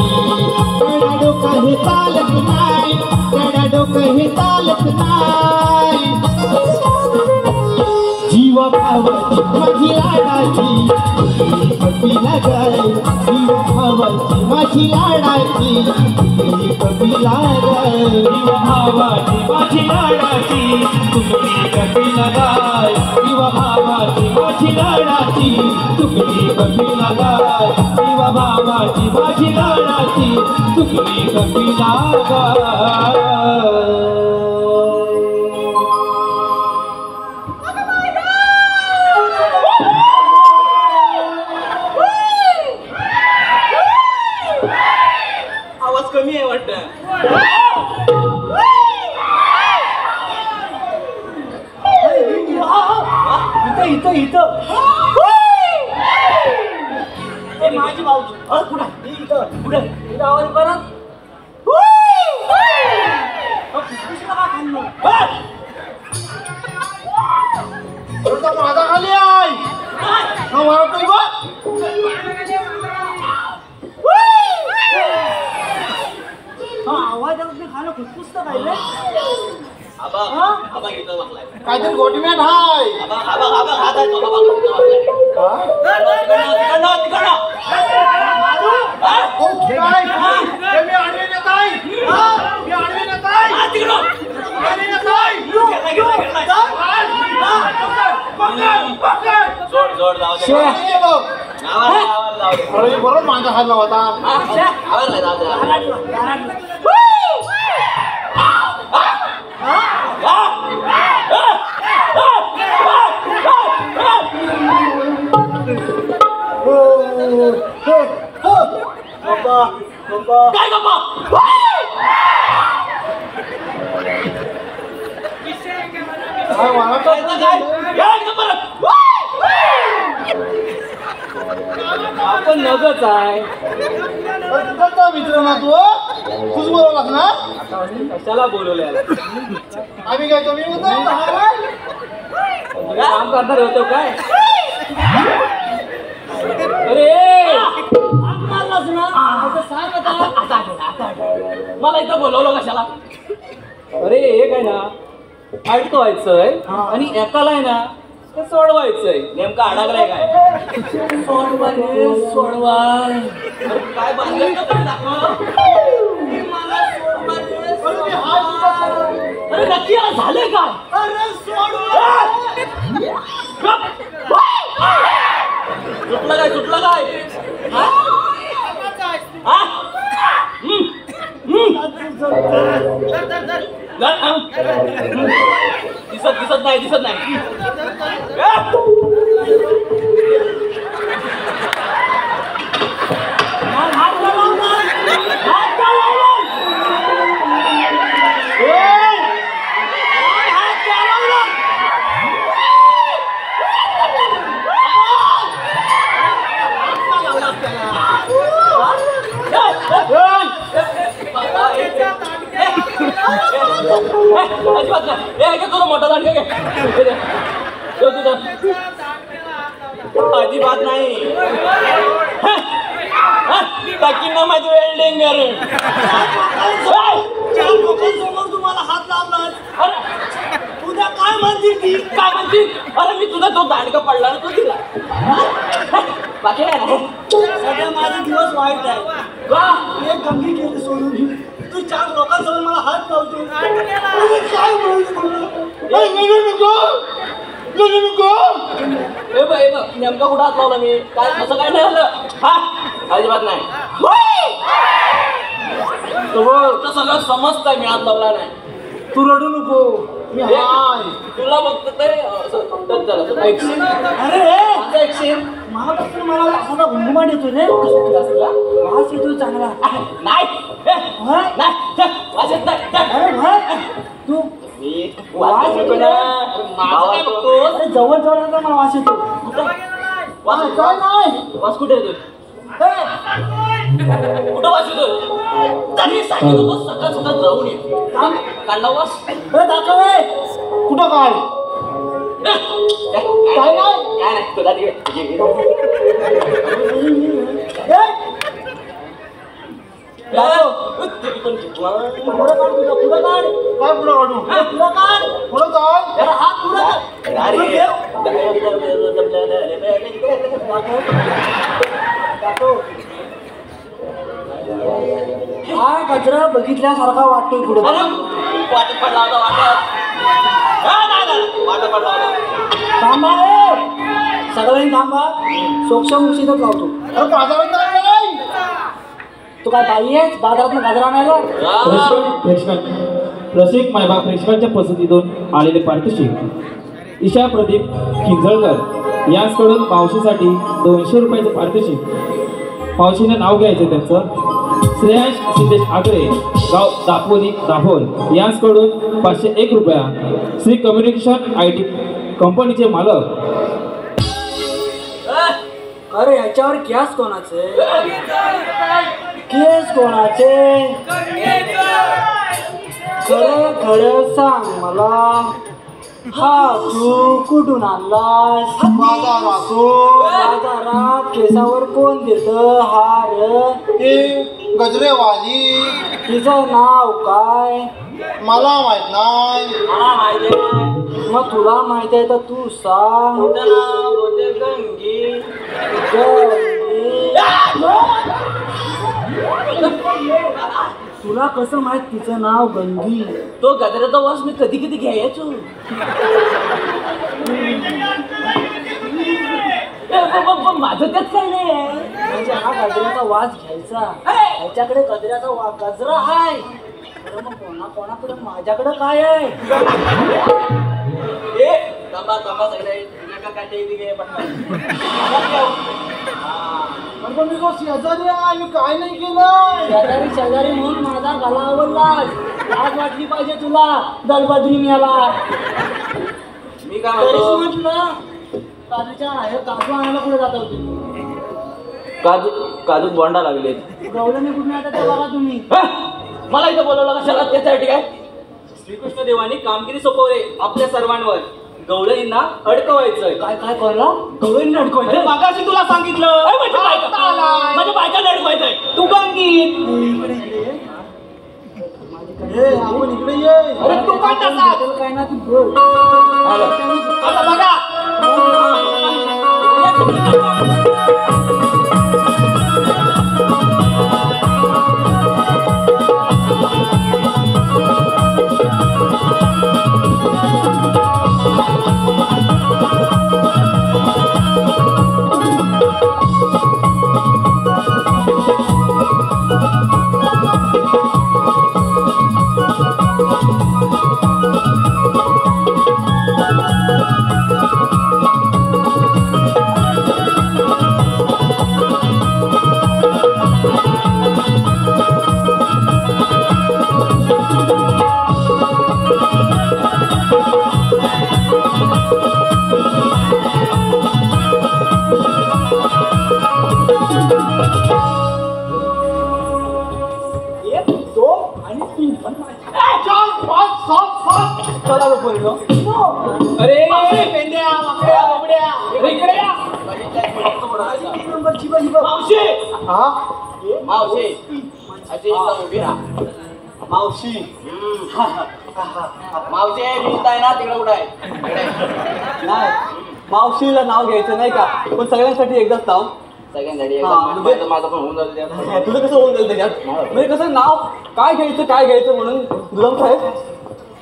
गडा डोकं हे चालत नाही. गडा डोकं हे चालत नाही. जीव भावाची माझी लाडाची कपिला गाय. जीव भावाची माझी लाडाची कपिला गाय. जीव भावाची माझी लाडाची तुकडी कपिला गाय. जीव भावाची माझी लाडाची तुकडी कपिला गाय. जीव भावाची माझी लाडाची तुकडी कपिला गाय.
आवाज कमी आहे वाटतं.
इथं इथं ए, माझी भाऊजी कुठं इथं कुठे इथं आवाज परत फुसफुसला का खाल्लं
माझा खाली आहे
आवाज खाणं फुसफुसतं काय रे?
काहीतरी गोटम्यात हाय बरोबर माझा खाल्ला होता
आपण नगच आहे
मित्र ना तू तूच बोलवलास ना
कशाला बोलवले
आम्ही काय कमी होतो
काम करणार होतो काय अरे मला इथं बोलवलं कशाला अरे हे काय ना ऐकवायचंय आणि एकाला आहे ना ते सोडवायचंय नेमका अडकलाय काय सोडवाय काय बांधलं अरे नक्की झालंय काय सुटलं काय दिसत नाही तुझा मोठा दांड घे अजिबात नाही टाकी ना माझी वेल्डिंग
तुम्हाला हात लावला उद्या काय म्हणतील ती
काय म्हणतील अरे मी तुझा तो दांडका पडला ना तो दिला बाकी काय ना
सध्या माझे दिवस वाईट आहे एक गंभीर केली सोडून तू 4 लोकांसमोर मला हात लावतो काय
नेमका कुठं हात लावला मी काय असं काय नाही झालं हा अजिबात नाही सगळं समजतंय मी हात लावला नाही
तू रडू नको मी हाय
तुला बघतो तरी असं झालं ऐकशील अरे ऐकशील
मला असा घुंगुमाट येतो रे वास येतो चांगला
नाही वास येत नाही
तू
वास येतो ना
अरे जवळ जवळ मला वास येतो
वास
काय नाही
वास कुठे येतो कुठं वास येतो तरी सांगितलं होतं सकाळ सकाळ जाऊन ये कांदा वास
दाखव
कुठं काय
काय नाही तुला
हा कचरा बघितल्यासारखा वाटतोय पुढे
वाटत पडला होता वाटत पडला होता
थांबा सगळ्यांनी थांबा सोक्षामुक्षीतच लावतो तू काय बाई आहेस बाजारात गाजर आणायला
रसिक मायबाप प्रेक्षकांच्या पसंतीतून आलेले पारितोषिक ईशा प्रदीप किंजळकर यांकडून मावशीसाठी 200 रुपयाचं पारितोषिक मावशीने नाव घ्यायचं त्यांचं श्रेयांश सिद्धेश आगरे गाव दापोली दाभोल यांकडून 501 रुपया श्री कम्युनिकेशन IT कंपनीचे मालक
अरे ह्याच्यावर केस कोणाचे? केस कोणाचे? खरं खरं सांग मला, हा तू कुठून आणलास? बाजारात केसावर कोण देत हार?
ती गजरेवाली.
तिचं नाव काय?
मला माहित नाही.
मला माहिती आहे. मग तुला माहिती आहे तर तू सांग. गंगी. तुला कसं माहित तिचं नाव गंगी?
तो गजऱ्याचा वास मी कधी कधी घ्यायचो. माझं त्यात काय नाही.
म्हणजे हा गजऱ्याचा वास घ्यायचा. ह्याच्याकडे गजऱ्याचा गजरा आहे. अरे मग कोणाकडे माझ्याकडे काय आहे?
पण मी तो शेजारी आहे, मी काय नाही केलं.
शेजारी शेजारी म्हणून माझा गला आवडलास. लाज वाटली पाहिजे तुला. दलबदरी मिळाला.
मी काय
तरीच
म्हणतो,
म्हटलं काजूच्या काजू आणायला कुठे जाता होती?
काजू बोंडा लागले.
गवळणी कुठून येतात ते बघा तुम्ही.
मला इथं बोलवलं कशाला? त्याच्यासाठी काय? श्रीकृष्ण देवानी कामगिरी सोपवले आपल्या सर्वांवर. गवळणींना अडकवायचंय.
काय काय करला? गवळणीने अडकवायचं?
मागाशी तुला सांगितलं. माझ्या बायकाला अडकवायचंय. तू गंगीत.
आपण इकडे ये.
अरे तू काय तसा?
काय ना तू बोल.
आता बघा. अरे पेंड्या, वाकड्या, बाबड्या, इकडे या. मावशी. मावशी अशी एकदम उभी राहा.
मावशी.
मावशी मी आहे ना तिकडे कुठे आहे?
नाही, मावशीला नाव घ्यायचं नाही का? पण सगळ्यांसाठी एकदाच नाव.
सगळ्यांसाठी
हा, म्हणजे-
माझं पण होऊन जातं.
तुझं कसं होऊन जाईल त्याच्यात? म्हणजे कसं नाव काय घ्यायचं म्हणून गुलाम साहेब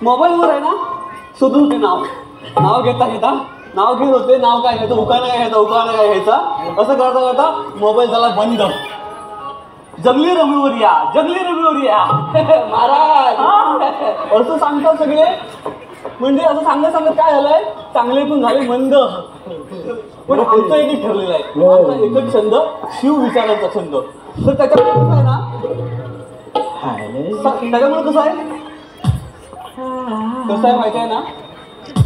मोबाईलवर आहे ना शोधून होते नाव घेता नाव घेत होते. नाव काय घ्यायचं, उखाणा काय घ्यायचा असं करता करता मोबाईल झाला बंद. जंगली रवीवर या महाराज असं सांगतात सगळे. म्हणजे असं सांगत काय झालंय, चांगले पण झाले मंद. पण आमचं एकच ठरलेलं आहे, आमचा एकच छंद शिव विचारायचा छंद. तर त्याच्यामुळे कसं आहे ना, त्याच्यामुळे कसं आहे माहिती आहे ना,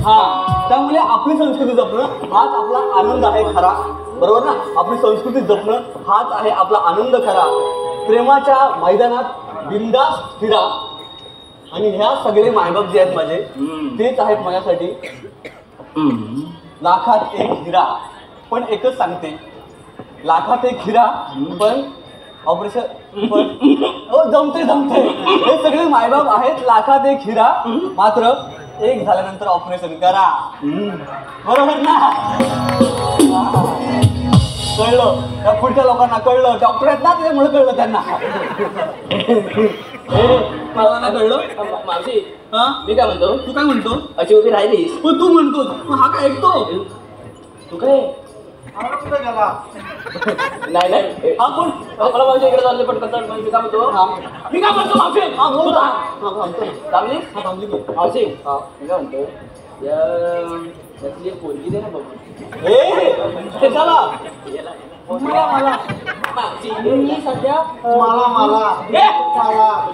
हा त्यामुळे आपली संस्कृती जपणं हाच आपला आनंद आहे खरा. बरोबर ना? आपली संस्कृती जपणं हाच आहे आपला आनंद खरा. प्रेमाच्या मैदानात बिंदास फिरा. आणि ह्या सगळे मायबाप जे आहेत माझे तेच आहेत माझ्यासाठी लाखात एक हिरा. पण एकच सांगते, लाखात एक हिरा पण ऑपरेशन पण जमते. हे सगळे मायबाप आहेत लाखात एक हिरा, मात्र एक झाल्यानंतर ऑपरेशन करा. बरोबर ना? कळलं त्या पुढच्या लोकांना, कळलं डॉक्टर आहेत ना त्याच्यामुळे कळलं त्यांना. मला नाही कळलं.
मावशी
हा
मी काय म्हणतो,
तू काय म्हणतो?
अशी उभी राहिलीस.
पण तू म्हणतो हा काय ऐकतो?
तू काय
कुठे गेला?
नाही
हा कोण?
मला मावशी इकडे चालले पटकन. मी काय म्हणतो, मी काय म्हणतो मावशी,
हा बोल ना. हा थांबतो.
थांबली
हा थांबली की.
मावशी. मी काय म्हणतो, यातली एक पोरगी दे ना बघू.
कशाला?
मला
मावशी
मी सध्या
मला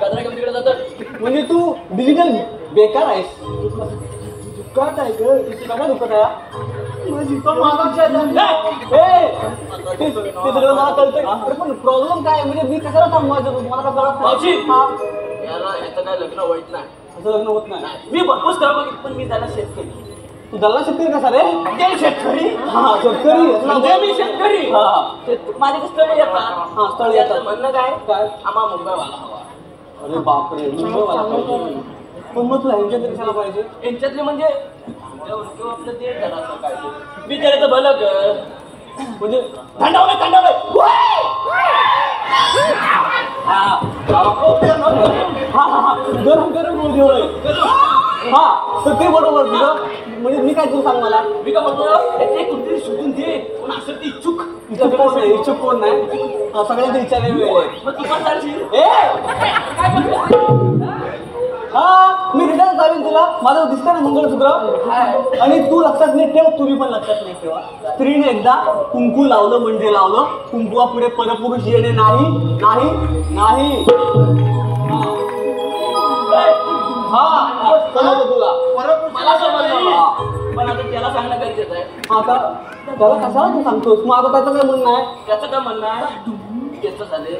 गजरा घेऊन तिकडे जातं.
म्हणजे तू डिजिटल बेकार आहेस.
दुःखात आहे ग.
कसा दुखत आहे?
तो माझा ते सगळं मला कळतंय. अरे पण प्रॉब्लेम काय आहे? म्हणजे मी कशाला थांबवायचं मला का
मावशी.
कळत
याला याचं काय लग्न वाईट नाही.
असं लग्न होत नाही.
मी भरपूर स्थळ बघितली पण मी त्याला शेतकरी.
तू दल्ला शेतकरी कसा रे?
ते शेतकरी.
हा शेतकरी
म्हणजे मी शेतकरी. माझे स्थळ येतात.
हा स्थळ येतात.
म्हणणं काय
काय?
आम्हा मुंबईवाला हवा.
अरे बापरे मुंबईवाला पाहिजे. पण मग तुला ह्यांच्यात कशाला पाहिजे?
यांच्यातले म्हणजे आपलं ते जरासं काय ते. बिचारायचं भलं ग.
म्हणजे
थंडावलं
हा गरम गरम होऊ दे. हा तर ते बरोबर तुझं. म्हणजे मी काय तू सांग मला.
मी काय म्हणतो ते कुठेतरी शोधून दे पण असं ती इच्छुक.
इच्छुक कोण नाही. इच्छुक कोण नाही. सगळ्यांची इच्छा वेगवेगळी आहे.
मग तू पण चालशील.
काय हा मी रिटर्न चालेल तुला. माझं दिसतं ना मंगळसूत्र. आणि तू लक्षात नाही ठेव. तुम्ही पण लक्षात नाही ठेवा. स्त्रीने एकदा कुंकू लावलं म्हणजे लावलं. कुंकुवापुढे परपुरुष येणे नाही नाही नाही. हा समजलं तुला.
मला समजलं. पण आता त्याला सांगणं गरजेचं आहे.
आता त्याला कशाला तू सांगतोस? मग आता त्याचं काय म्हणणं आहे?
त्याचं काय म्हणणं आहे त्याचं झाले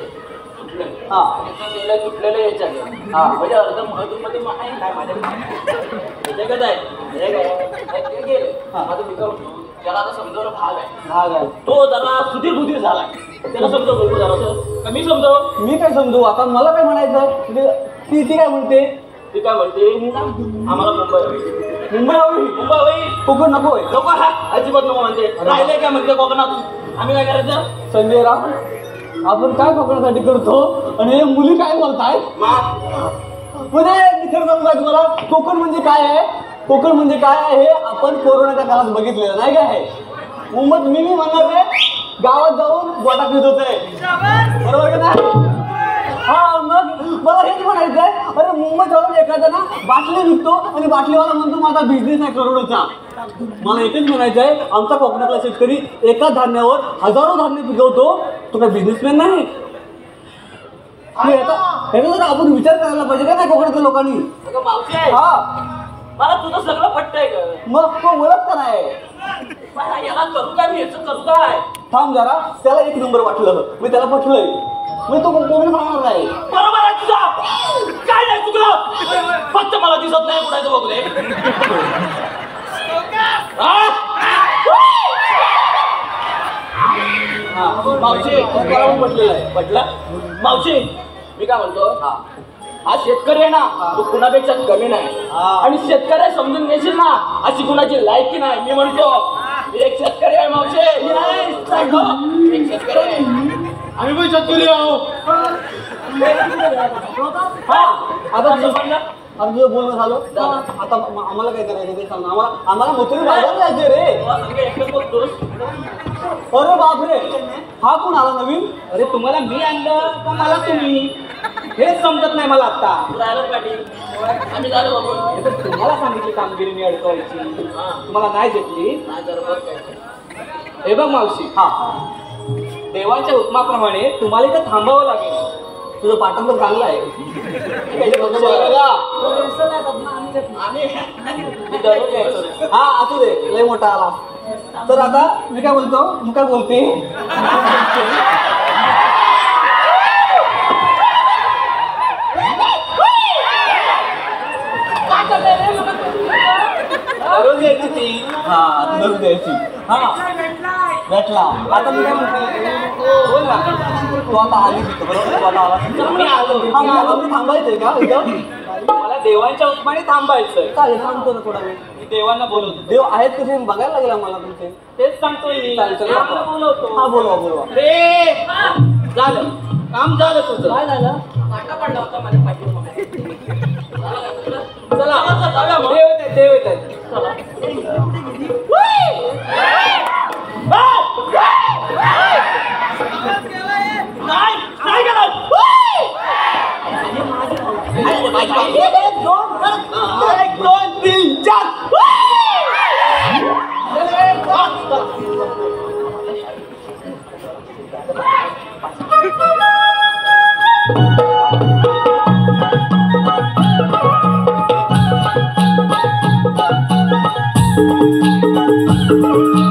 तुटलेलं.
हा
त्याचं गेलं तुटलेलं याच्यात.
हा
म्हणजे अर्ध महत्वमध्ये आहे काय माझ्याकडे त्याच्याकडे आहे. हे काय ते गेले. आता मी काय म्हणतो त्याला आता समजवणं भाग आहे.
भाग आहे.
तो जरा सुधीर बुधीर झालाय. त्याला समजव बघू जरा कमी समजव.
मी काय समजू आता? मला काय म्हणायचं म्हणजे ती काय म्हणते?
ती काय म्हणते आम्हाला मुंबई हवी.
मुंबई हवी.
मुंबई हवी.
कोकण नकोय.
नको हा अजिबात नको म्हणते. राहिले काय म्हणते कोकणात आम्ही काय करायचं.
संजय राव आपण काय कोकणासाठी करतो आणि हे मुली काय बोलताय? म्हणजे मी खरं सांगू का तुम्हाला? कोकण म्हणजे काय आहे? कोकण म्हणजे काय आहे हे आपण कोरोनाच्या काळात बघितलेलं नाही काय? मुंबईत मी म्हणणार रे गावात जाऊन गोटा पित होते. बरोबर का नाही? हा मग मला हेच म्हणायचं आहे. अरे मुंबईत जाऊन एखादा ना बाटली विकतो आणि बाटलीवाला म्हणतो माझा बिझनेस आहे करोडोचा. मला एकच म्हणायचं आहे आमचा कोकणातला शेतकरी एका धान्यावर हजारो धान्य पिकवतो. तो काय बिझनेसमॅन नाही. ह्याचा जर आपण विचार करायला पाहिजे का नाही कोकणातल्या लोकांनी?
अगं मावशी आहे.
हा
मला तुझं सगळं पटतंय ग.
मग तो ओळख का नाही?
मला याला करू काय मी याचं करू काय.
थांब जरा. त्याला एक नंबर वाटलं मी त्याला पटलंय. मी तो कोकणी सांगणार नाही.
बरोबर आहे तुझा. काय नाही चुकलं. फक्त मला दिसत नाही उडायचं बघले. मावशी
त्याला पण पटलेलं आहे.
पटलं. मावशी मी काय म्हणतो हा शेतकरी आहे ना तो कुणापेक्षा कमी नाही. आणि शेतकरी समजून घेशील ना अशी कुणाची लायकी नाही. मी म्हणतो एक शेतकरी आहे मावशी. एक शेतकरी आहे.
आम्ही पण शेतकरी आहो.
हा आता तुझं बोलणं झालं. आता आम्हाला काय करायचं ते सांग. आम्हाला मथुरी बाजारला जायचे रे.
एकटं बोलतोस.
अरे बापरे हा कोण आला नवीन?
अरे तुम्हाला मी आणलं का मला तुम्ही? हेच समजत नाही मला आता.
राहिलं पाटील आम्ही झालं बघून.
हे तर तुम्हाला सांगितली कामगिरी मी अडकवायची. तुम्हाला नाही घेतली.
नाही तर बघ काय.
हे बघ मावशी
हा
देवाच्या हुकमाप्रमाणे तुम्हाला इथं थांबावं लागेल.
तुझं पाठन तर चांगलं आहे.
आम्ही दररोज यायचो.
हा असू दे लय मोठा आला. तर आता मी काय बोलतो? मी काय बोलते?
दररोज यायची ती.
हा दररोज द्यायची. हा भेटला. आता मी काय म्हणतो? बोल ना. तू आता आली तिथं बरोबर. तू आता आला.
मी आलो.
हा मग आता मी थांबायचंय का इथं?
मला देवांच्या हुकमाने थांबायचंय.
चालेल थांबतो ना थोडा वेळ.
मी देवांना बोलवतो.
देव आहेत कसे बघायला लागेल आम्हाला तुमचे.
तेच सांगतोय मी.
चालेल चल
देवांना बोलवतो.
हा बोलवा बोलवा.
रे झालं काम झालं तुझं.
काय झालं?
काटा पडला होता माझ्या पाठीवर. चला जाऊया मग.
देव येत आहेत.
नाही नाही गेलं.
एक दोन तीन चार.
Thank you.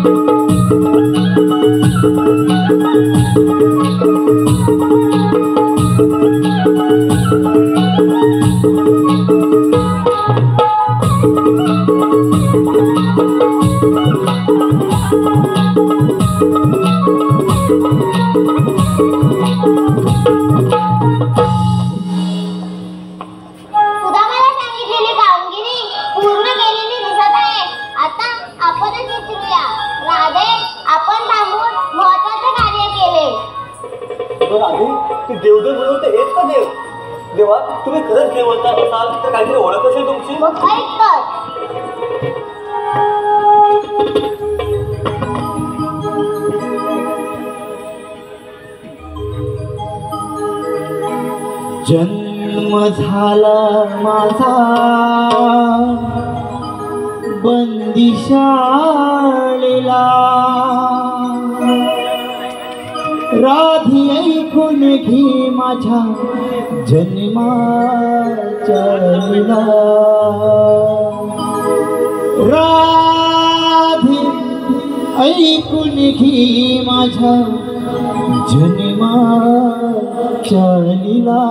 देवदेव म्हणून ते हेच का देव? देवा तुम्ही खरंच देवता असाल तर काहीतरी ओळख असेल तुमची.
मग ऐक तर.
जन्म झाला माझा बंदिशाळेला, राधी ऐकून घे माझ्या जन्माच्या लीला. राधी ऐकून घे माझ्या जन्माच्या लीला.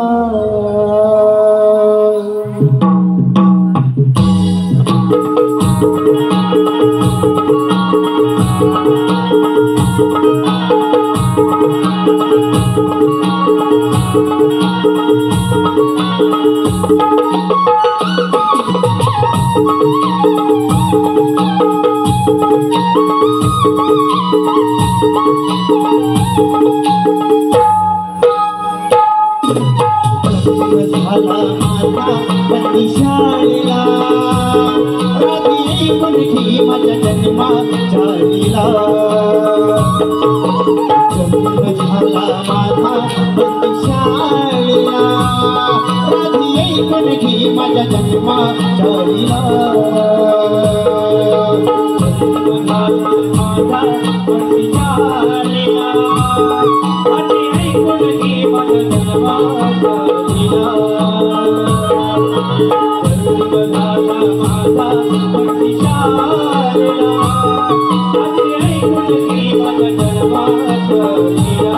झाला माझा बंदिशाळेला, राधी ऐकून घे माझ्या जन्माच्या लीला. जन्म झाला माझा बंदिशाळेला, राधी ऐकून घे माझ्या जन्माच्या लीला. जन्म झाला माझा बंदिशाळेला, राधी ऐकून घे माझ्या जन्माच्या लीला. जन्म झाला माझा बंदिशाळेला, राधी ऐकून घे माझ्या जन्माच्या लीला.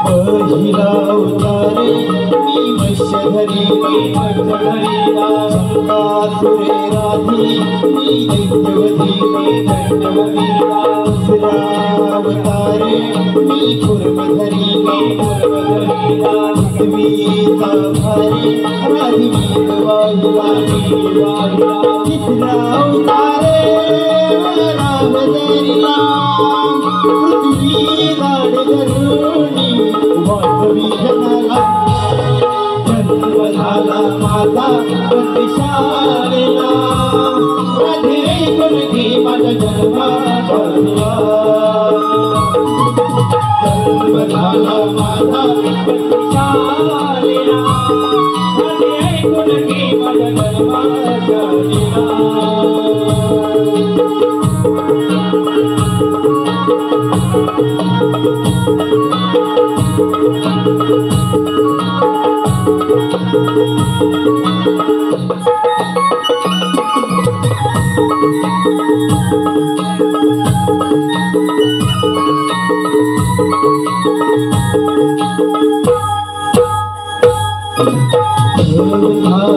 पहिला उतारे मी वैश्यधरी धरीला, शंकासुरे राधी मी दैत्यवधी दैत्यवधीला. दुसरा अवतारे मी कुर्मधरी कुर्मधरीला, पृथ्वीचा भारी राधी मी वाहिला. तिसरा अवतारे रामधरीला, पृथ्वी लाड धरुणी वाढवी जनाला. जन्म झाला माझा बंदिशाळेला, राधी ऐकून घे माझ्या जन्माच्या लीला. जन्म झाला माझा बंदिशाळेला, राधी ऐकून घे माझ्या जन्माच्या लीला.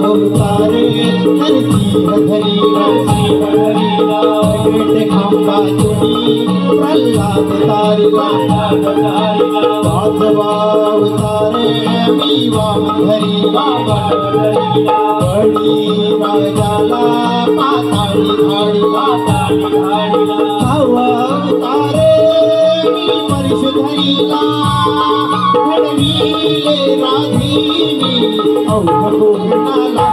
अवतारे नरसिंह धरीला, पेट खांबा तुनी प्रल्हाद तारिला. पाचवा अवतारे मी वाम धरीला, बळी राजाला पाताळी धाडिला. सहावा अवतारे मी परशु धरीला, घडविले राधीनी अवघडोनाला.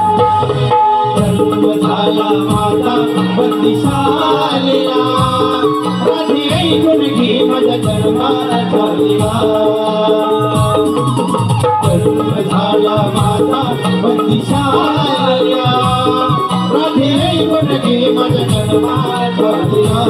जन्म झाला माझा बंदिशाळेला, राधी ऐकून घे माझ्या जन्माच्या लीला. जन्म झाला माझा बंदिशाळेला, राधी ऐकून घे माझ्या जन्माच्या लीला.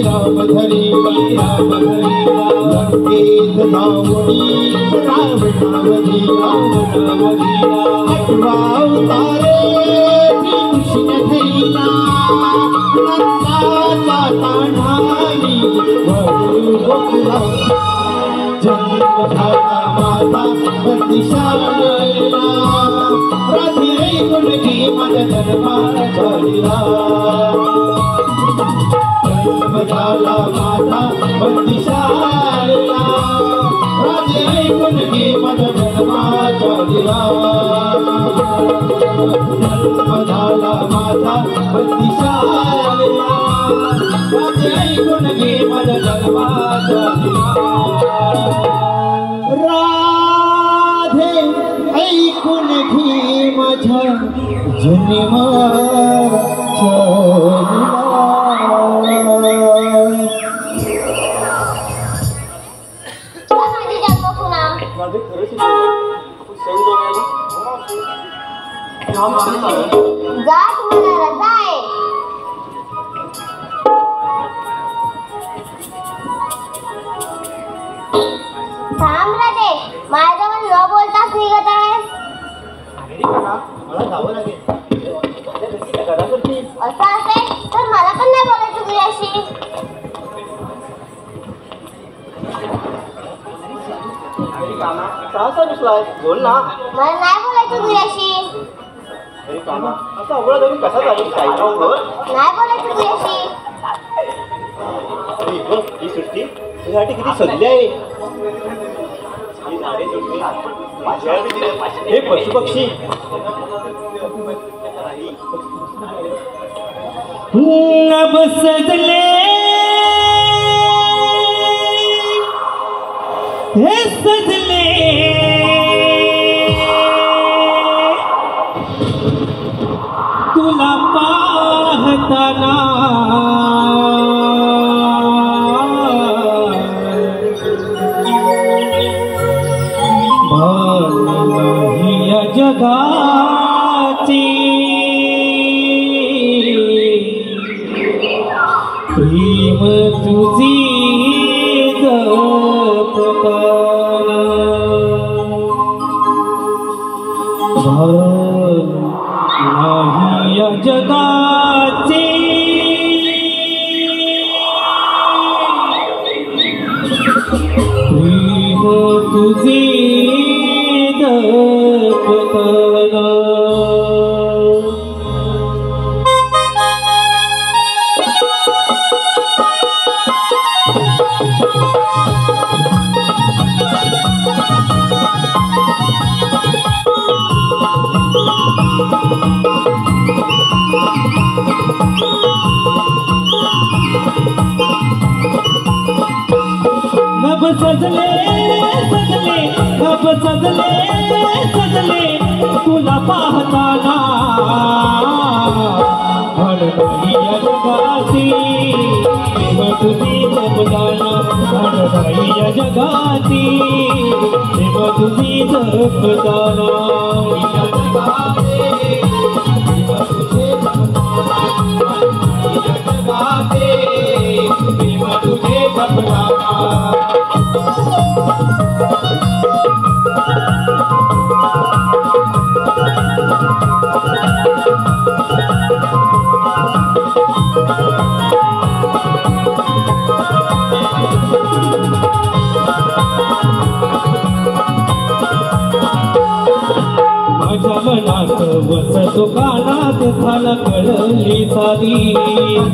राम धरिला लंकेत धावणी रावणावधीला आठवा अवतारे कृष्ण धरिला नंदाचा ताण्हानी वळू गोकुला जन्म झाला माझा बंदिशाला राधी ऐकून घे माझ्या दरबार झालीला जन्म झाला माझा बंदिशाला राधी ऐकून घे माझ्या दरबार झालीला जन्म झाला माझा बंदिशाला राधी ऐकून घे माझ्या दरबार झालीला राधे ऐकून घे माझ्या
माझी जन्मकुना
माझे खरंच आपण सण बघायला
जा तुम्हाला रजा आहे. थांब राधे, माझ्याजवळ न बोलताच निघत आहेस.
मला जावं लागेल.
असं असेल तर मला पण नाही बोलायचं तुझ्याशी.
बोल ना.
मला नाही बोलायचं तुझ्याशी.
असं अवघड जाऊन कसा जाईल काय
नाही बोलायचं तुझ्याशी.
ही सृष्टी तुझ्यासाठी किती सल्ले आहे. हे पशुपक्षी
अब सजले हे सजले तुला पाहताना भान नाही या जगाची प्रेम तुझी जपताना भान नाही या जगाची प्रेम तुझी जपताना नभ सजले सजले नभ सजले सजले तुला पाहताना भान नाही या जगाची प्रेम तुझी जपताना भान नाही या जगाची प्रेम तुझी जपताना प्रेम तुझे जपताना माझ्या मनात वसतो कानात खाना कळली सारी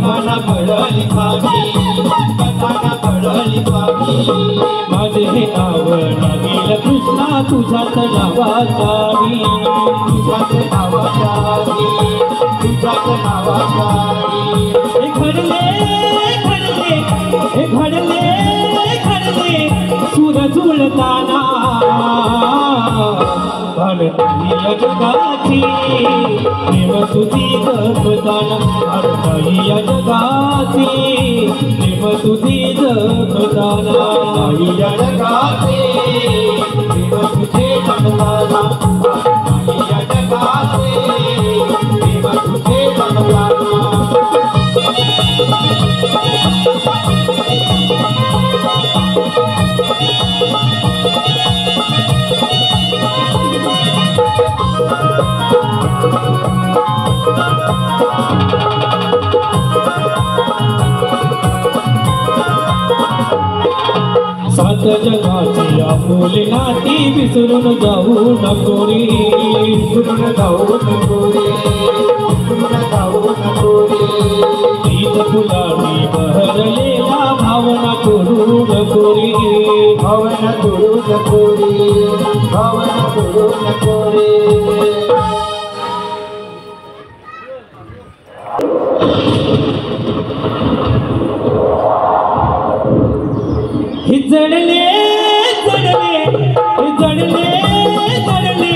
खाना कळली सारी खाना कळली सारी माझे हे नाव लागेल कृष्णा तुझ्याच नावाचारी तुझ्याच नावाचारी तुझ्याच नावाचारी हे घडले घडले हे घडले घडले सूर जुळताना भान नाही या जगाची प्रेम तुझी जपताना भान नाही या जगाची प्रेम तुझी जपताना नाही या जगाची प्रेम तुझे जपताना नाही या जगाची प्रेम तुझे जपताना सात जगाची आपुली नाती विसरून जाऊ नको रे, विसरून जाऊ नको रे, विसरून जाऊ नको रे. ईद फुलांनी बहरलेला भावना करू नको रे, भावना करू नको रे, भावना करू नको रे. ही जडले जडले जडले जडले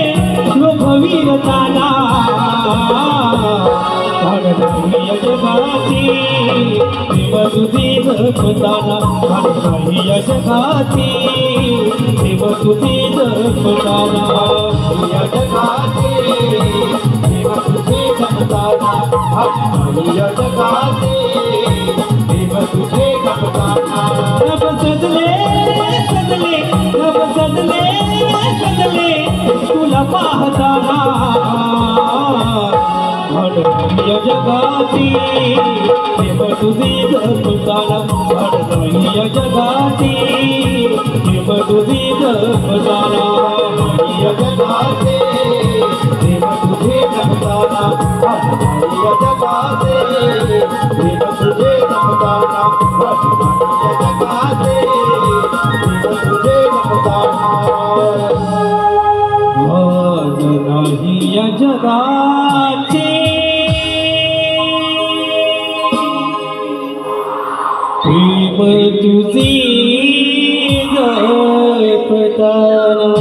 लोकवीर ताना या जगाची देव तुझी जपताना, या जगाची देव तुझी जपताना, या जगाची देव तुझी जपताना, या जगाची देव तुझे जपताना. नभ सजले सजले नभ सजले सजले तुला पाहताना, या जगाची देव तुझी जपताना, या जगाची देव तुझी जपताना, या जगाची देव तुझे जपताना, या जगाची देव तुझे जपताना, या जगाची देव तुझे जपताना. भान नाही या जगाचे प्रेम तुझे जपताना.